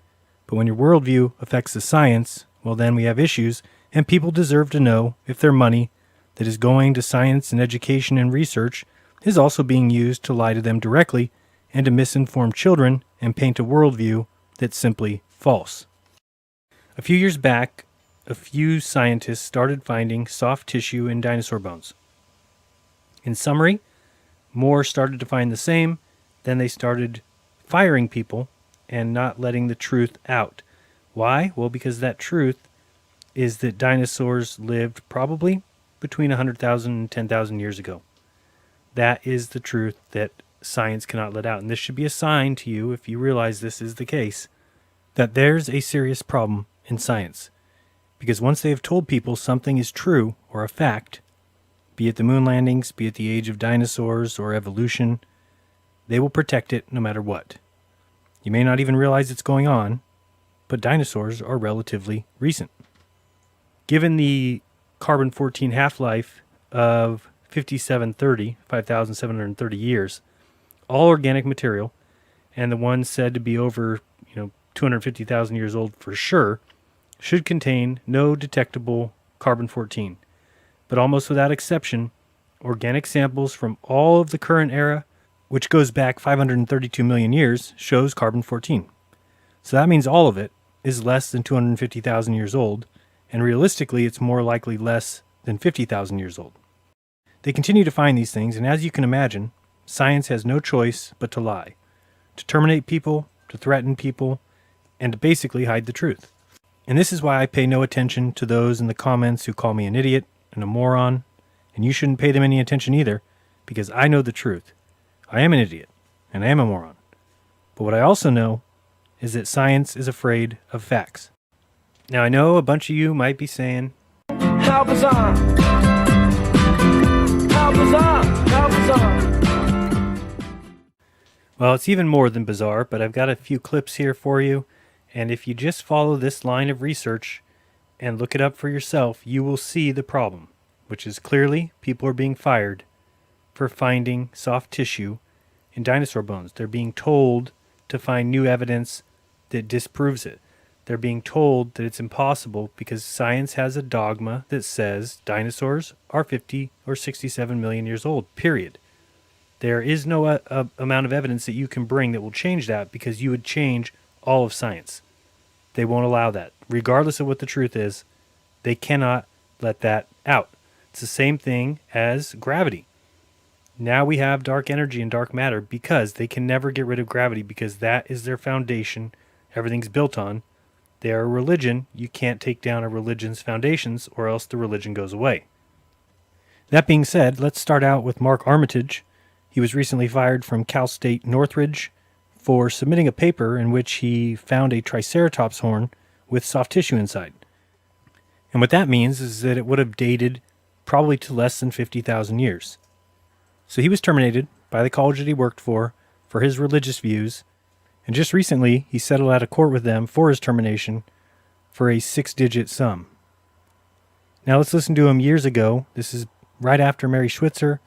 But when your worldview affects the science, well then we have issues, and people deserve to know if their money that is going to science and education and research is also being used to lie to them directly and to misinform children and paint a worldview that's simply false. A few years back, a few scientists started finding soft tissue in dinosaur bones. In summary, more started to find the same, then they started firing people and not letting the truth out. Why? Well, because that truth is that dinosaurs lived probably between 100,000 and 10,000 years ago. That is the truth that science cannot let out. And this should be a sign to you, if you realize this is the case, that there's a serious problem in science. Because once they have told people something is true or a fact, be it the moon landings, be it the age of dinosaurs or evolution, they will protect it no matter what. You may not even realize it's going on, but dinosaurs are relatively recent. Given the carbon-14 half-life of 5,730 years, all organic material, and the ones said to be over 250,000 years old for sure, should contain no detectable carbon-14. But almost without exception, organic samples from all of the current era, which goes back 532 million years, shows carbon-14. So that means all of it is less than 250,000 years old, and realistically it's more likely less than 50,000 years old. They continue to find these things, and as you can imagine, science has no choice but to lie. to terminate people, to threaten people, and to basically hide the truth. And this is why I pay no attention to those in the comments who call me an idiot and a moron, and you shouldn't pay them any attention either, because I know the truth. I am an idiot, and I am a moron. But what I also know is that science is afraid of facts. Now I know a bunch of you might be saying, how bizarre! How bizarre! How bizarre! well, it's even more than bizarre, but I've got a few clips here for you, and if you just follow this line of research and look it up for yourself, you will see the problem, which is clearly people are being fired for finding soft tissue in dinosaur bones. They're being told to find new evidence that disproves it. They're being told that it's impossible because science has a dogma that says dinosaurs are 50 or 67 million years old, period. There is no amount of evidence that you can bring that will change that, because you would change all of science. They won't allow that. Regardless of what the truth is, they cannot let that out. It's the same thing as gravity. Now we have dark energy and dark matter because they can never get rid of gravity, because that is their foundation. Everything's built on. They are a religion. You can't take down a religion's foundations, or else the religion goes away. That being said, let's start out with Mark Armitage. He was recently fired from Cal State Northridge for submitting a paper in which he found a Triceratops horn with soft tissue inside. And what that means is that it would have dated probably to less than 50,000 years. So he was terminated by the college that he worked for his religious views, and just recently he settled out of court with them for his termination for a 6-digit sum. Now let's listen to him years ago. This is right after Mary Schweitzer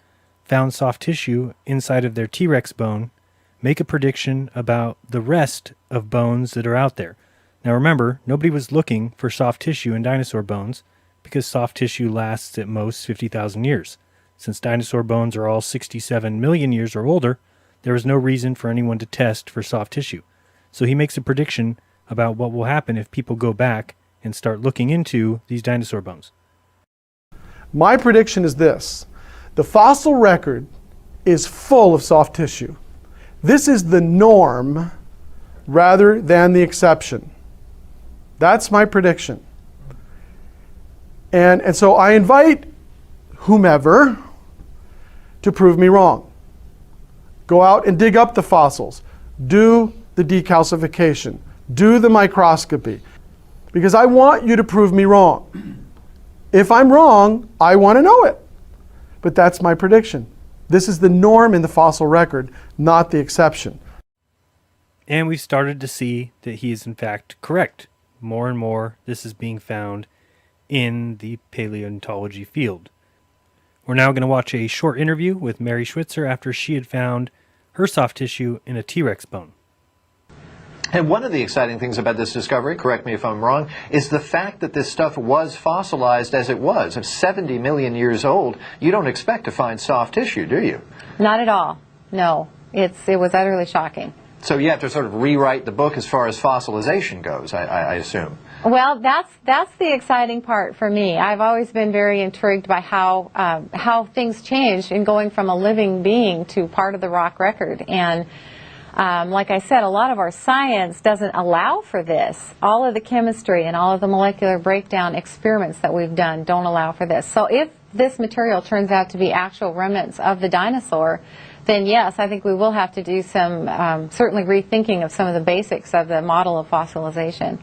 found soft tissue inside of their T-Rex bone, make a prediction about the rest of bones that are out there. Now remember, nobody was looking for soft tissue in dinosaur bones because soft tissue lasts at most 50,000 years. Since dinosaur bones are all 67 million years or older, there is no reason for anyone to test for soft tissue. So he makes a prediction about what will happen if people go back and start looking into these dinosaur bones. My prediction is this: the fossil record is full of soft tissue. This is the norm rather than the exception. That's my prediction. And so I invite whomever to prove me wrong. Go out and dig up the fossils. Do the decalcification. Do the microscopy. Because I want you to prove me wrong. If I'm wrong, I want to know it. But that's my prediction. This is the norm in the fossil record, not the exception. And we've started to see that he is in fact correct. More and more this is being found in the paleontology field. We're now going to watch a short interview with Mary Schweitzer after she had found her soft tissue in a T-Rex bone. And one of the exciting things about this discovery, correct me if I'm wrong, is the fact that this stuff was fossilized as it was. If 70 million years old, you don't expect to find soft tissue, do you? Not at all. No. It was utterly shocking. So you have to sort of rewrite the book as far as fossilization goes, I assume. Well, that's the exciting part for me. I've always been very intrigued by how things changed in going from a living being to part of the rock record. And like I said, a lot of our science doesn't allow for this. All of the chemistry and all of the molecular breakdown experiments that we've done don't allow for this. So if this material turns out to be actual remnants of the dinosaur, then yes, I think we will have to do some certainly rethinking of some of the basics of the model of fossilization.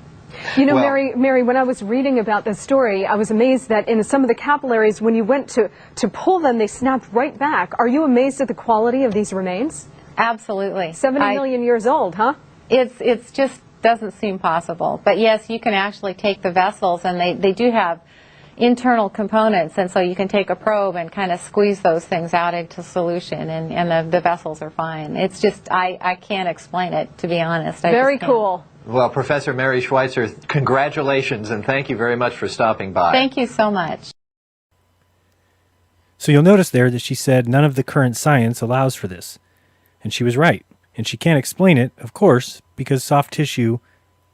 You know, Well, Mary, when I was reading about this story, I was amazed that in some of the capillaries, when you went to pull them, they snapped right back. Are you amazed at the quality of these remains? Absolutely. 70 million years old, huh? It's just doesn't seem possible. But yes, you can actually take the vessels, and they do have internal components, and so you can take a probe and kind of squeeze those things out into solution, and the vessels are fine. It's just, I can't explain it, to be honest. Very cool. Well, Professor Mary Schweitzer, congratulations, and thank you very much for stopping by. Thank you so much. So you'll notice there that she said none of the current science allows for this. And she was right. And she can't explain it, of course, because soft tissue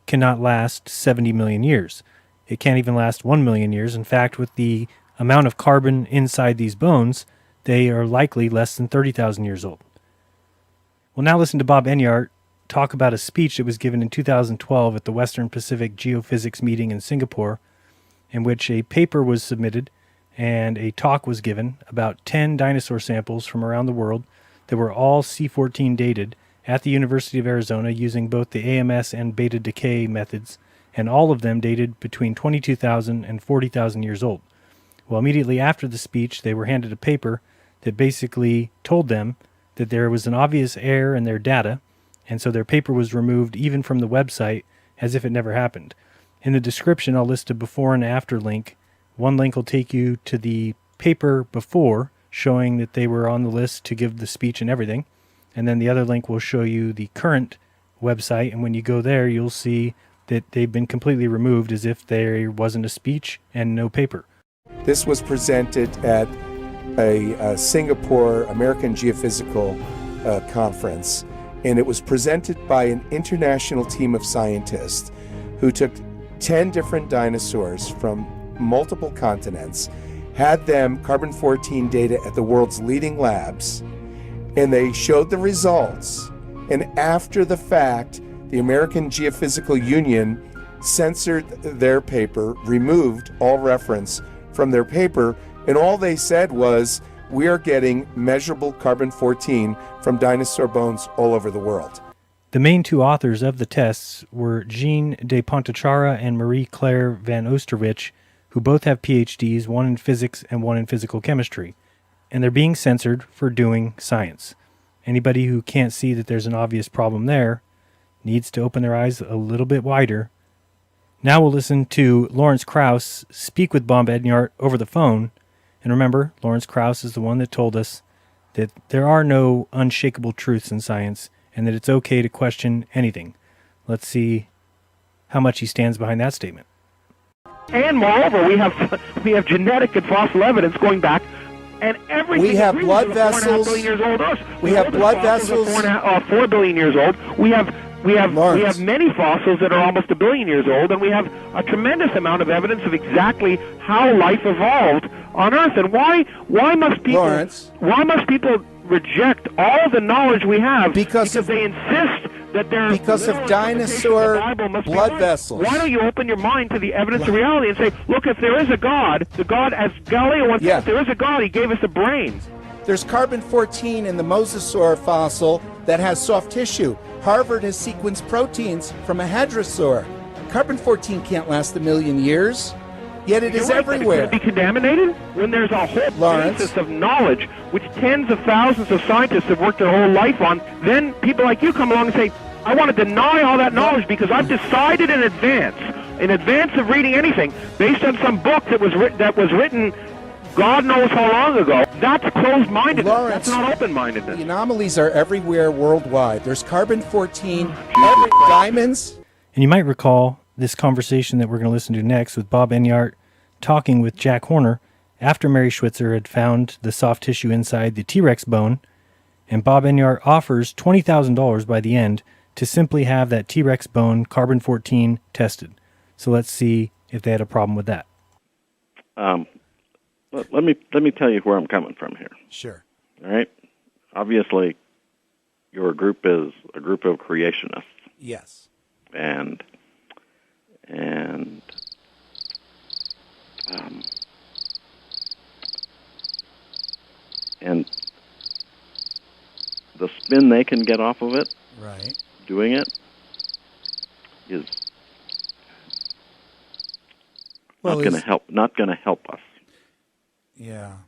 cannot last 70 million years. It can't even last 1 million years. In fact, with the amount of carbon inside these bones, they are likely less than 30,000 years old. Well, now listen to Bob Enyart talk about a speech that was given in 2012 at the Western Pacific Geophysics meeting in Singapore, in which a paper was submitted and a talk was given about 10 dinosaur samples from around the world that were all C14 dated at the University of Arizona using both the AMS and beta decay methods, and all of them dated between 22,000 and 40,000 years old. Well, immediately after the speech, they were handed a paper that basically told them that there was an obvious error in their data, and so their paper was removed even from the website as if it never happened. In the description, I'll list a before and after link. One link will take you to the paper before, showing that they were on the list to give the speech and everything, and then the other link will show you the current website, and when you go there, you'll see that they've been completely removed as if there wasn't a speech and no paper. This was presented at a Singapore American Geophysical conference, and it was presented by an international team of scientists who took 10 different dinosaurs from multiple continents, had them carbon-14 data at the world's leading labs, and they showed the results. And after the fact, the American Geophysical Union censored their paper, removed all reference from their paper, and all they said was, we are getting measurable carbon-14 from dinosaur bones all over the world. The main two authors of the tests were Jean de Pontichara and Marie-Claire van Oosterwich, who both have PhDs, one in physics and one in physical chemistry, and they're being censored for doing science. Anybody who can't see that there's an obvious problem there needs to open their eyes a little bit wider. Now we'll listen to Lawrence Krauss speak with Bob Enyart over the phone. And remember, Lawrence Krauss is the one that told us that there are no unshakable truths in science and that it's okay to question anything. Let's see how much he stands behind that statement. And moreover, we have genetic and fossil evidence going back, and everything. We have blood vessels. 4.5 billion years old. We have blood vessels. 4 billion years old. We have many fossils that are almost 1 billion years old, and we have a tremendous amount of evidence of exactly how life evolved on Earth. And why must people reject all the knowledge we have because they insist that they're because of dinosaur blood vessels. Why don't you open your mind to the evidence of reality and say, look, if there is a God, the God, as Galileo once said, if there is a God, he gave us a brain. There's carbon-14 in the mosasaur fossil that has soft tissue. Harvard has sequenced proteins from a hadrosaur. Carbon-14 can't last 1 million years, yet it is everywhere. Could it be contaminated? When there's a whole basis of knowledge, which tens of thousands of scientists have worked their whole life on, then people like you come along and say, I want to deny all that knowledge because I've decided in advance of reading anything, based on some book that was written God knows how long ago. That's closed-mindedness. Lawrence, that's not open-mindedness. The anomalies are everywhere worldwide. There's carbon-14, diamonds. And you might recall this conversation that we're going to listen to next with Bob Enyart talking with Jack Horner after Mary Schweitzer had found the soft tissue inside the T-Rex bone, and Bob Enyart offers $20,000 by the end to simply have that T-Rex bone carbon-14 tested. So let's see if they had a problem with that. Let me tell you where I'm coming from here. Sure. All right. Obviously, your group is a group of creationists. Yes. And the spin they can get off of it, right, doing it, is not going to help us. Yeah.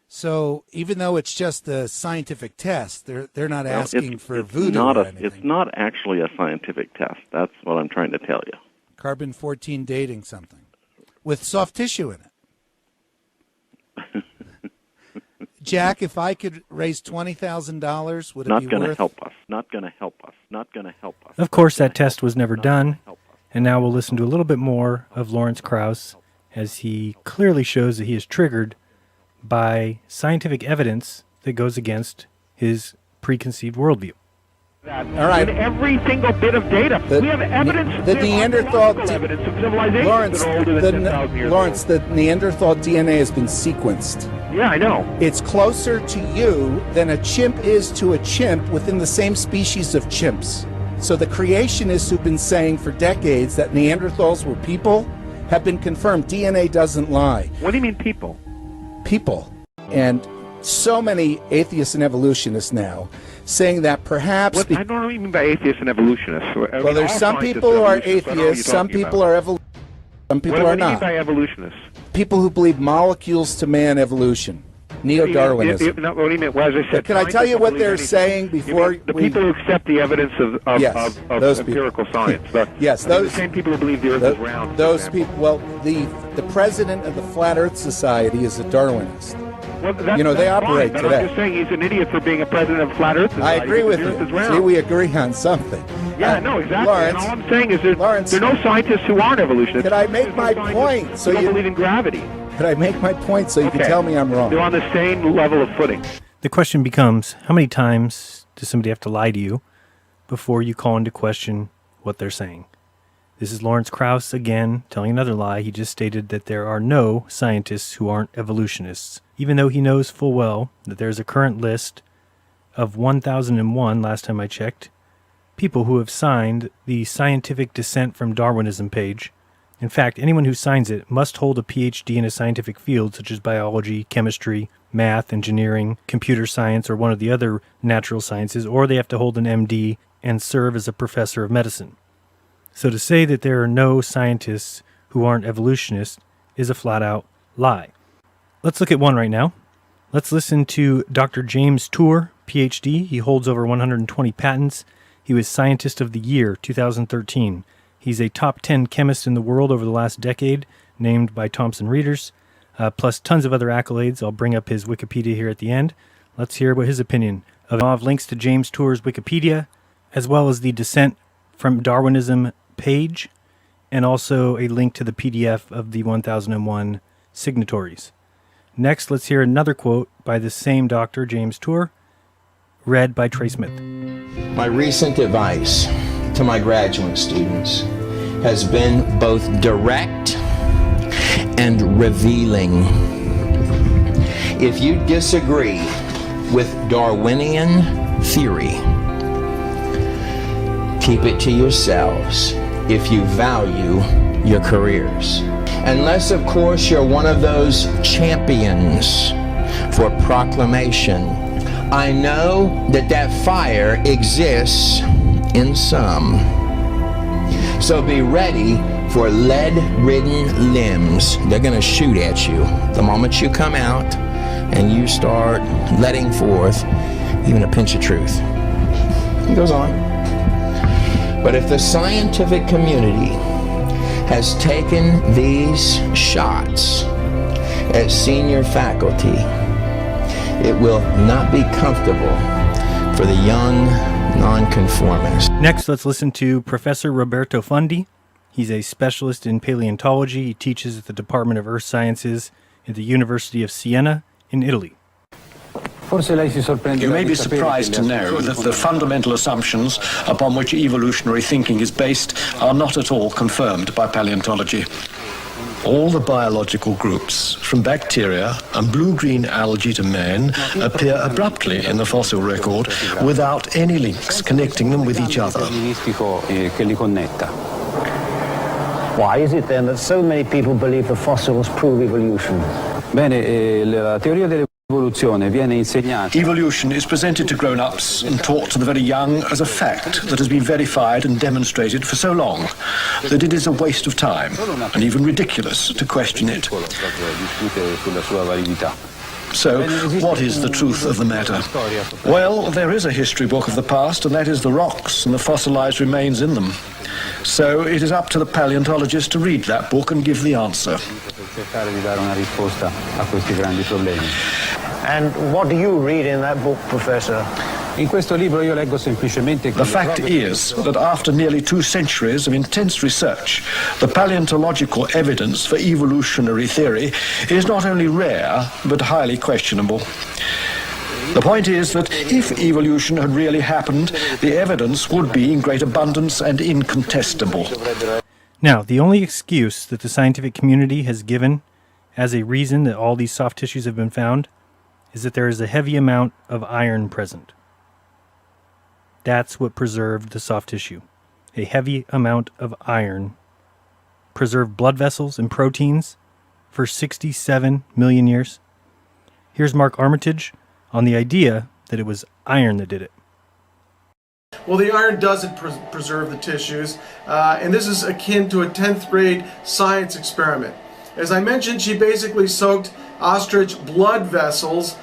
So even though it's just a scientific test, they're not asking for voodoo or anything. It's not actually a scientific test. That's what I'm trying to tell you. Carbon-14 dating something with soft tissue in it. Jack, if I could raise $20,000, would it be worth? Not going to help us. Not going to help us. Not going to help us. Of course, that test was never done. And now we'll listen to a little bit more of Lawrence Krauss as he clearly shows that he is triggered by scientific evidence that goes against his preconceived worldview. All right. In every single bit of data, we have evidence. The Neanderthal evidence of civilizations Lawrence, that are older than 10,000 years Lawrence, the Neanderthal DNA has been sequenced. Yeah, I know. It's closer to you than a chimp is to a chimp within the same species of chimps. So the creationists who've been saying for decades that Neanderthals were people have been confirmed. DNA doesn't lie. What do you mean people? People. And so many atheists and evolutionists now saying that perhaps... I don't know what you mean by atheists and evolutionists. Well, there's some people who are atheists, some people are evolutionists, some people are not. What do you mean not. by evolutionists? People who believe molecules to man evolution. Neo-Darwinism. What do you mean? Well, as I said, can I tell you what they're saying before the people who accept the evidence of empirical science. Yes, the same people who believe the Earth is round. Those people. Well, the president of the Flat Earth Society is a Darwinist. Well, they operate fine, today. I'm just saying he's an idiot for being a president of Flat Earth Society. I agree with you. See, we agree on something. Yeah, no, exactly. Lawrence, and all I'm saying is there are no scientists who aren't evolutionists. Could I make my point? So you don't believe in gravity. Could I make my point so you can tell me I'm wrong? They're on the same level of footing. The question becomes, how many times does somebody have to lie to you before you call into question what they're saying? This is Lawrence Krauss again telling another lie. He just stated that there are no scientists who aren't evolutionists, even though he knows full well that there's a current list of 1,001, last time I checked, people who have signed the Scientific Descent from Darwinism page. In fact, anyone who signs it must hold a PhD in a scientific field such as biology, chemistry, math, engineering, computer science, or one of the other natural sciences, or they have to hold an MD and serve as a professor of medicine. So to say that there are no scientists who aren't evolutionists is a flat-out lie. Let's look at one right now. Let's listen to Dr. James Tour, PhD. He holds over 120 patents. He was Scientist of the Year, 2013. He's a top 10 chemist in the world over the last decade, named by Thomson Reuters, plus tons of other accolades. I'll bring up his Wikipedia here at the end. Let's hear what his opinion of. I'll have links to James Tour's Wikipedia, as well as the Descent from Darwinism page, and also a link to the PDF of the 1001 signatories. Next, let's hear another quote by the same Dr. James Tour, read by Trey Smith. My recent advice to my graduate students has been both direct and revealing. If you disagree with Darwinian theory, keep it to yourselves if you value your careers. Unless, of course, you're one of those champions for proclamation. I know that fire exists in some. So be ready for lead-ridden limbs. They're going to shoot at you the moment you come out and you start letting forth even a pinch of truth. He goes on. But if the scientific community has taken these shots at senior faculty, it will not be comfortable for the young nonconformists. Next, let's listen to Professor Roberto Fundi. He's a specialist in paleontology. He teaches at the Department of Earth Sciences at the University of Siena in Italy. You may be surprised to know that the fundamental assumptions upon which evolutionary thinking is based are not at all confirmed by paleontology. All the biological groups, from bacteria and blue-green algae to man, appear abruptly in the fossil record without any links connecting them with each other. Why is it then that so many people believe the fossils prove evolution? Evolution is presented to grown-ups and taught to the very young as a fact that has been verified and demonstrated for so long that it is a waste of time and even ridiculous to question it. So, what is the truth of the matter? Well, there is a history book of the past, and that is the rocks and the fossilized remains in them. So it is up to the paleontologist to read that book and give the answer. And what do you read in that book, Professor? The fact is that after nearly 2 centuries of intense research, the paleontological evidence for evolutionary theory is not only rare, but highly questionable. The point is that if evolution had really happened, the evidence would be in great abundance and incontestable. Now, the only excuse that the scientific community has given as a reason that all these soft tissues have been found is that there is a heavy amount of iron present. That's what preserved the soft tissue. A heavy amount of iron preserved blood vessels and proteins for 67 million years. Here's Mark Armitage on the idea that it was iron that did it. Well, the iron doesn't preserve the tissues, and this is akin to a 10th grade science experiment. As I mentioned, she basically soaked ostrich blood vessels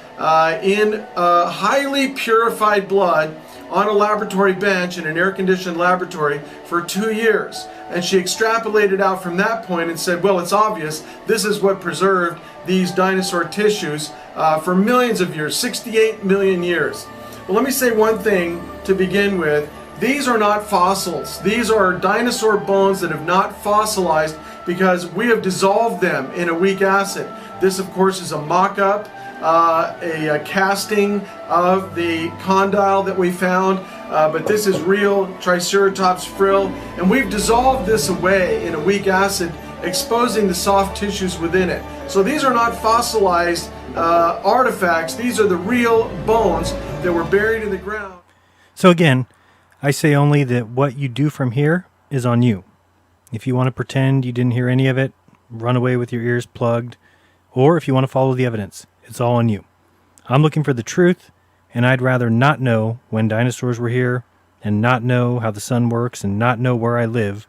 in highly purified blood on a laboratory bench in an air-conditioned laboratory for 2 years. And she extrapolated out from that point and said, well, it's obvious this is what preserved these dinosaur tissues for millions of years, 68 million years. Well, let me say one thing to begin with. These are not fossils. These are dinosaur bones that have not fossilized because we have dissolved them in a weak acid. This, of course, is a mock-up, a casting of the condyle that we found, but this is real Triceratops frill, and we've dissolved this away in a weak acid, exposing the soft tissues within it. So these are not fossilized artifacts. These are the real bones that were buried in the ground. So again, I say only that what you do from here is on you. If you want to pretend you didn't hear any of it, run away with your ears plugged, or if you want to follow the evidence, it's all on you. I'm looking for the truth, and I'd rather not know when dinosaurs were here, and not know how the sun works, and not know where I live,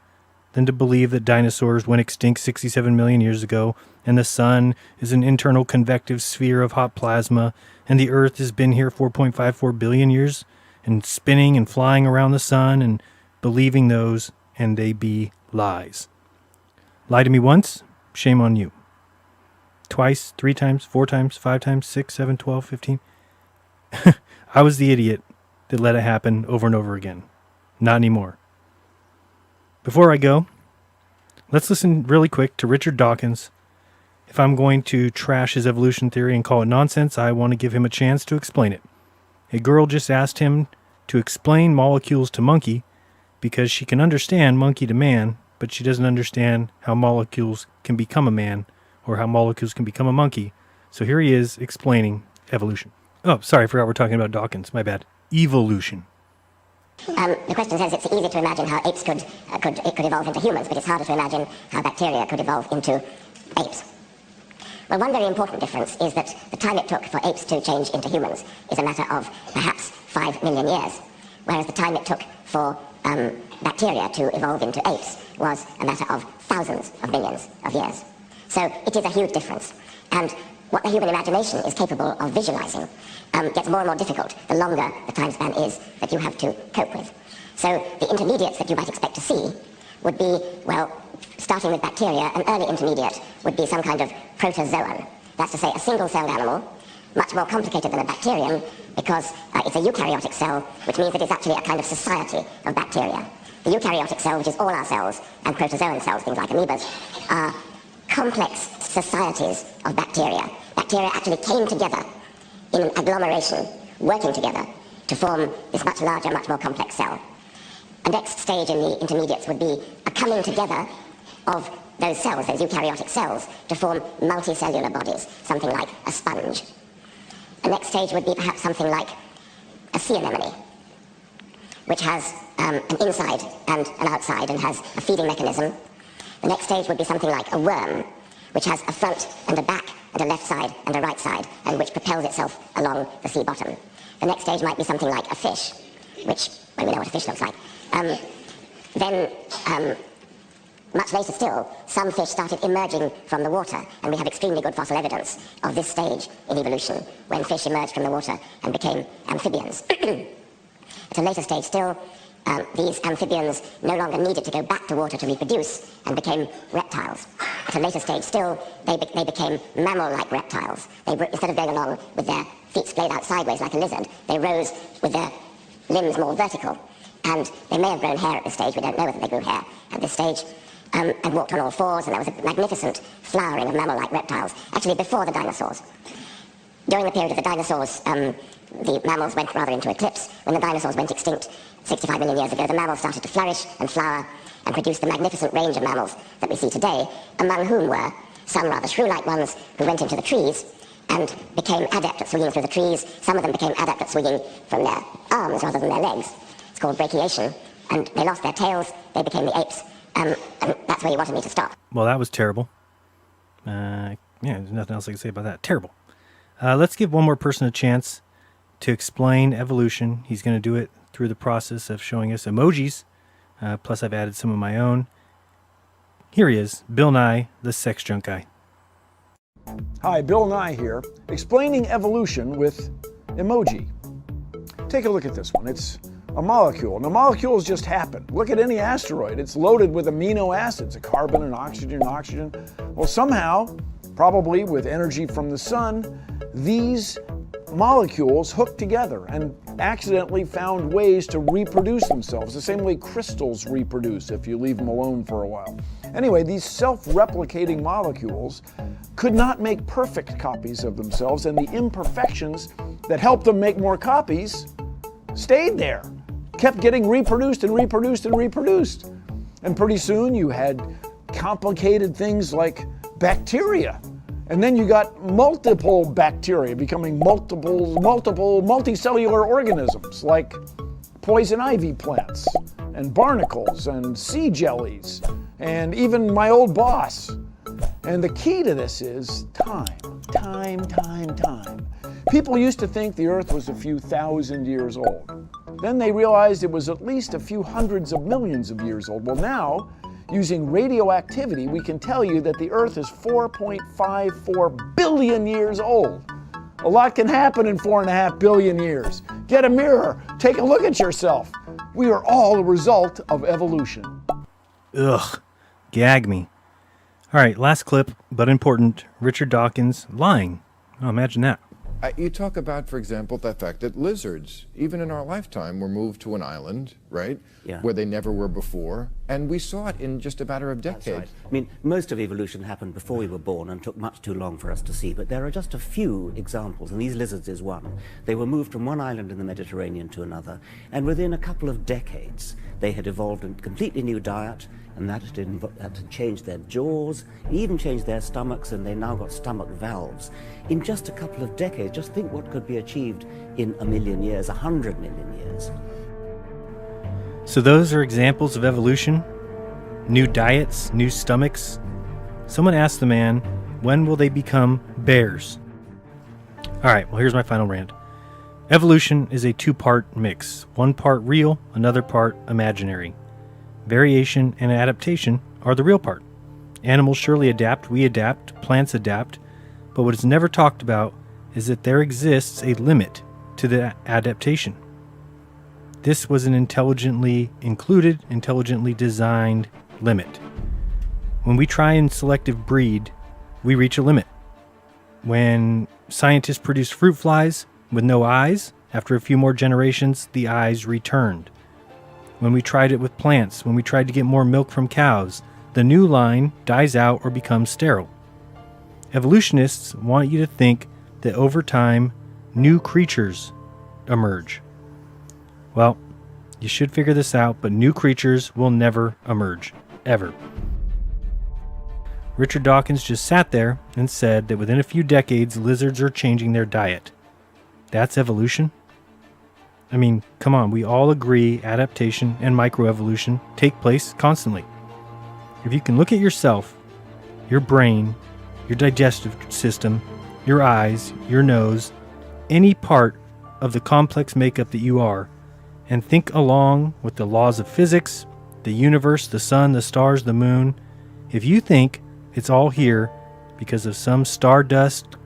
than to believe that dinosaurs went extinct 67 million years ago, and the sun is an internal convective sphere of hot plasma, and the earth has been here 4.54 billion years, and spinning and flying around the sun, and believing those, and they be lies. Lie to me once, shame on you. Twice, 3 times, 4 times, 5 times, 6, 7, 12, 15. I was the idiot that let it happen over and over again. Not anymore. Before I go, let's listen really quick to Richard Dawkins. If I'm going to trash his evolution theory and call it nonsense, I want to give him a chance to explain it. A girl just asked him to explain molecules to monkey because she can understand monkey to man, but she doesn't understand how molecules can become a man or how molecules can become a monkey. So here he is explaining evolution. Oh, sorry, I forgot we're talking about Dawkins. My bad. Evolution. The question says it's easy to imagine how apes could evolve into humans, but it's harder to imagine how bacteria could evolve into apes. Well, one very important difference is that the time it took for apes to change into humans is a matter of perhaps 5 million years, whereas the time it took for bacteria to evolve into apes was a matter of thousands of millions of years. So it is a huge difference. And what the human imagination is capable of visualizing gets more and more difficult the longer the time span is that you have to cope with. So the intermediates that you might expect to see would be, well, starting with bacteria, an early intermediate would be some kind of protozoan. That's to say, a single-celled animal, much more complicated than a bacterium, because it's a eukaryotic cell, which means that it's actually a kind of society of bacteria. The eukaryotic cell, which is all our cells, and protozoan cells, things like amoebas, are complex societies of bacteria. Bacteria actually came together in an agglomeration, working together to form this much larger, much more complex cell. A next stage in the intermediates would be a coming together of those cells, those eukaryotic cells, to form multicellular bodies, something like a sponge. The next stage would be perhaps something like a sea anemone, which has an inside and an outside and has a feeding mechanism. The next stage would be something like a worm, which has a front and a back and a left side and a right side, and which propels itself along the sea bottom. The next stage might be something like a fish, which, well, we know what a fish looks like. Much later still, some fish started emerging from the water, and we have extremely good fossil evidence of this stage in evolution, when fish emerged from the water and became amphibians. At a later stage still, these amphibians no longer needed to go back to water to reproduce and became reptiles. At a later stage still, they became mammal-like reptiles. Instead of going along with their feet splayed out sideways like a lizard, they rose with their limbs more vertical. And they may have grown hair at this stage, we don't know whether they grew hair at this stage, and walked on all fours, and there was a magnificent flowering of mammal-like reptiles, actually before the dinosaurs. During the period of the dinosaurs, the mammals went rather into eclipse. When the dinosaurs went extinct 65 million years ago, the mammals started to flourish and flower and produce the magnificent range of mammals that we see today, among whom were some rather shrew-like ones who went into the trees and became adept at swinging through the trees. Some of them became adept at swinging from their arms rather than their legs. It's called brachiation. And they lost their tails, they became the apes, and that's where you wanted me to stop. Well, that was terrible. Yeah, there's nothing else I can say about that. Terrible. Let's give one more person a chance to explain evolution. He's going to do it through the process of showing us emojis. Plus, I've added some of my own. Here he is, Bill Nye, the sex junk guy. Hi, Bill Nye here, explaining evolution with emoji. Take a look at this one. It's a molecule. Now, molecules just happen. Look at any asteroid. It's loaded with amino acids, a carbon and oxygen. Well, somehow, probably with energy from the sun, these molecules hooked together and accidentally found ways to reproduce themselves, the same way crystals reproduce if you leave them alone for a while. Anyway, these self-replicating molecules could not make perfect copies of themselves, and the imperfections that helped them make more copies stayed there, kept getting reproduced and reproduced and reproduced. And pretty soon you had complicated things like bacteria. And then you got multiple bacteria becoming multiple multicellular organisms like poison ivy plants and barnacles and sea jellies and even my old boss. And the key to this is time. People used to think the Earth was a few thousand years old. Then they realized it was at least a few hundreds of millions of years old. Well, now, using radioactivity, we can tell you that the Earth is 4.54 billion years old. A lot can happen in 4.5 billion years. Get a mirror, take a look at yourself. We are all a result of evolution. Ugh, gag me. All right, last clip, but important. Richard Dawkins lying. Oh, imagine that. You talk about, for example, the fact that lizards, even in our lifetime, were moved to an island, right? Yeah. Where they never were before. And we saw it in just a matter of decades. That's right. I mean, most of evolution happened before we were born and took much too long for us to see. But there are just a few examples, and these lizards is one. They were moved from one island in the Mediterranean to another, and within a couple of decades, they had evolved a completely new diet, and that had changed their jaws, even changed their stomachs, and they now got stomach valves. In just a couple of decades, just think what could be achieved in 1 million years, 100 million years. So those are examples of evolution? New diets, new stomachs? Someone asked the man, when will they become bears? All right, well, here's my final rant. Evolution is a two-part mix. One part real, another part imaginary. Variation and adaptation are the real part. Animals surely adapt, we adapt, plants adapt, but what is never talked about is that there exists a limit to the adaptation. This was an intelligently included, intelligently designed limit. When we try and selective breed, we reach a limit. When scientists produced fruit flies with no eyes, after a few more generations, the eyes returned. When we tried it with plants, when we tried to get more milk from cows, the new line dies out or becomes sterile. Evolutionists want you to think that over time, new creatures emerge. Well, you should figure this out, but new creatures will never emerge. Ever. Richard Dawkins just sat there and said that within a few decades, lizards are changing their diet. That's evolution? I mean, come on, we all agree adaptation and microevolution take place constantly. If you can look at yourself, your brain, your digestive system, your eyes, your nose, any part of the complex makeup that you are, and think along with the laws of physics, the universe, the sun, the stars, the moon, if you think it's all here because of some stardust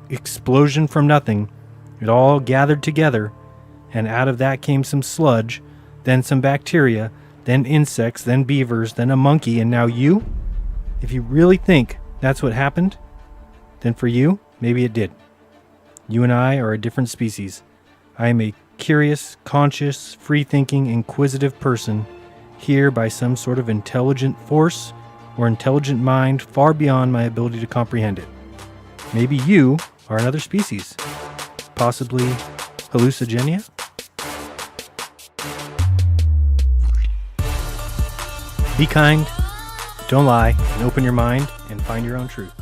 explosion from nothing, it all gathered together, and out of that came some sludge, then some bacteria, then insects, then beavers, then a monkey, and now you? If you really think that's what happened, then for you, maybe it did. You and I are a different species. I am a curious, conscious, free-thinking, inquisitive person, here by some sort of intelligent force or intelligent mind far beyond my ability to comprehend it. Maybe you are another species, possibly hallucigenia? Be kind, don't lie, and open your mind and find your own truth.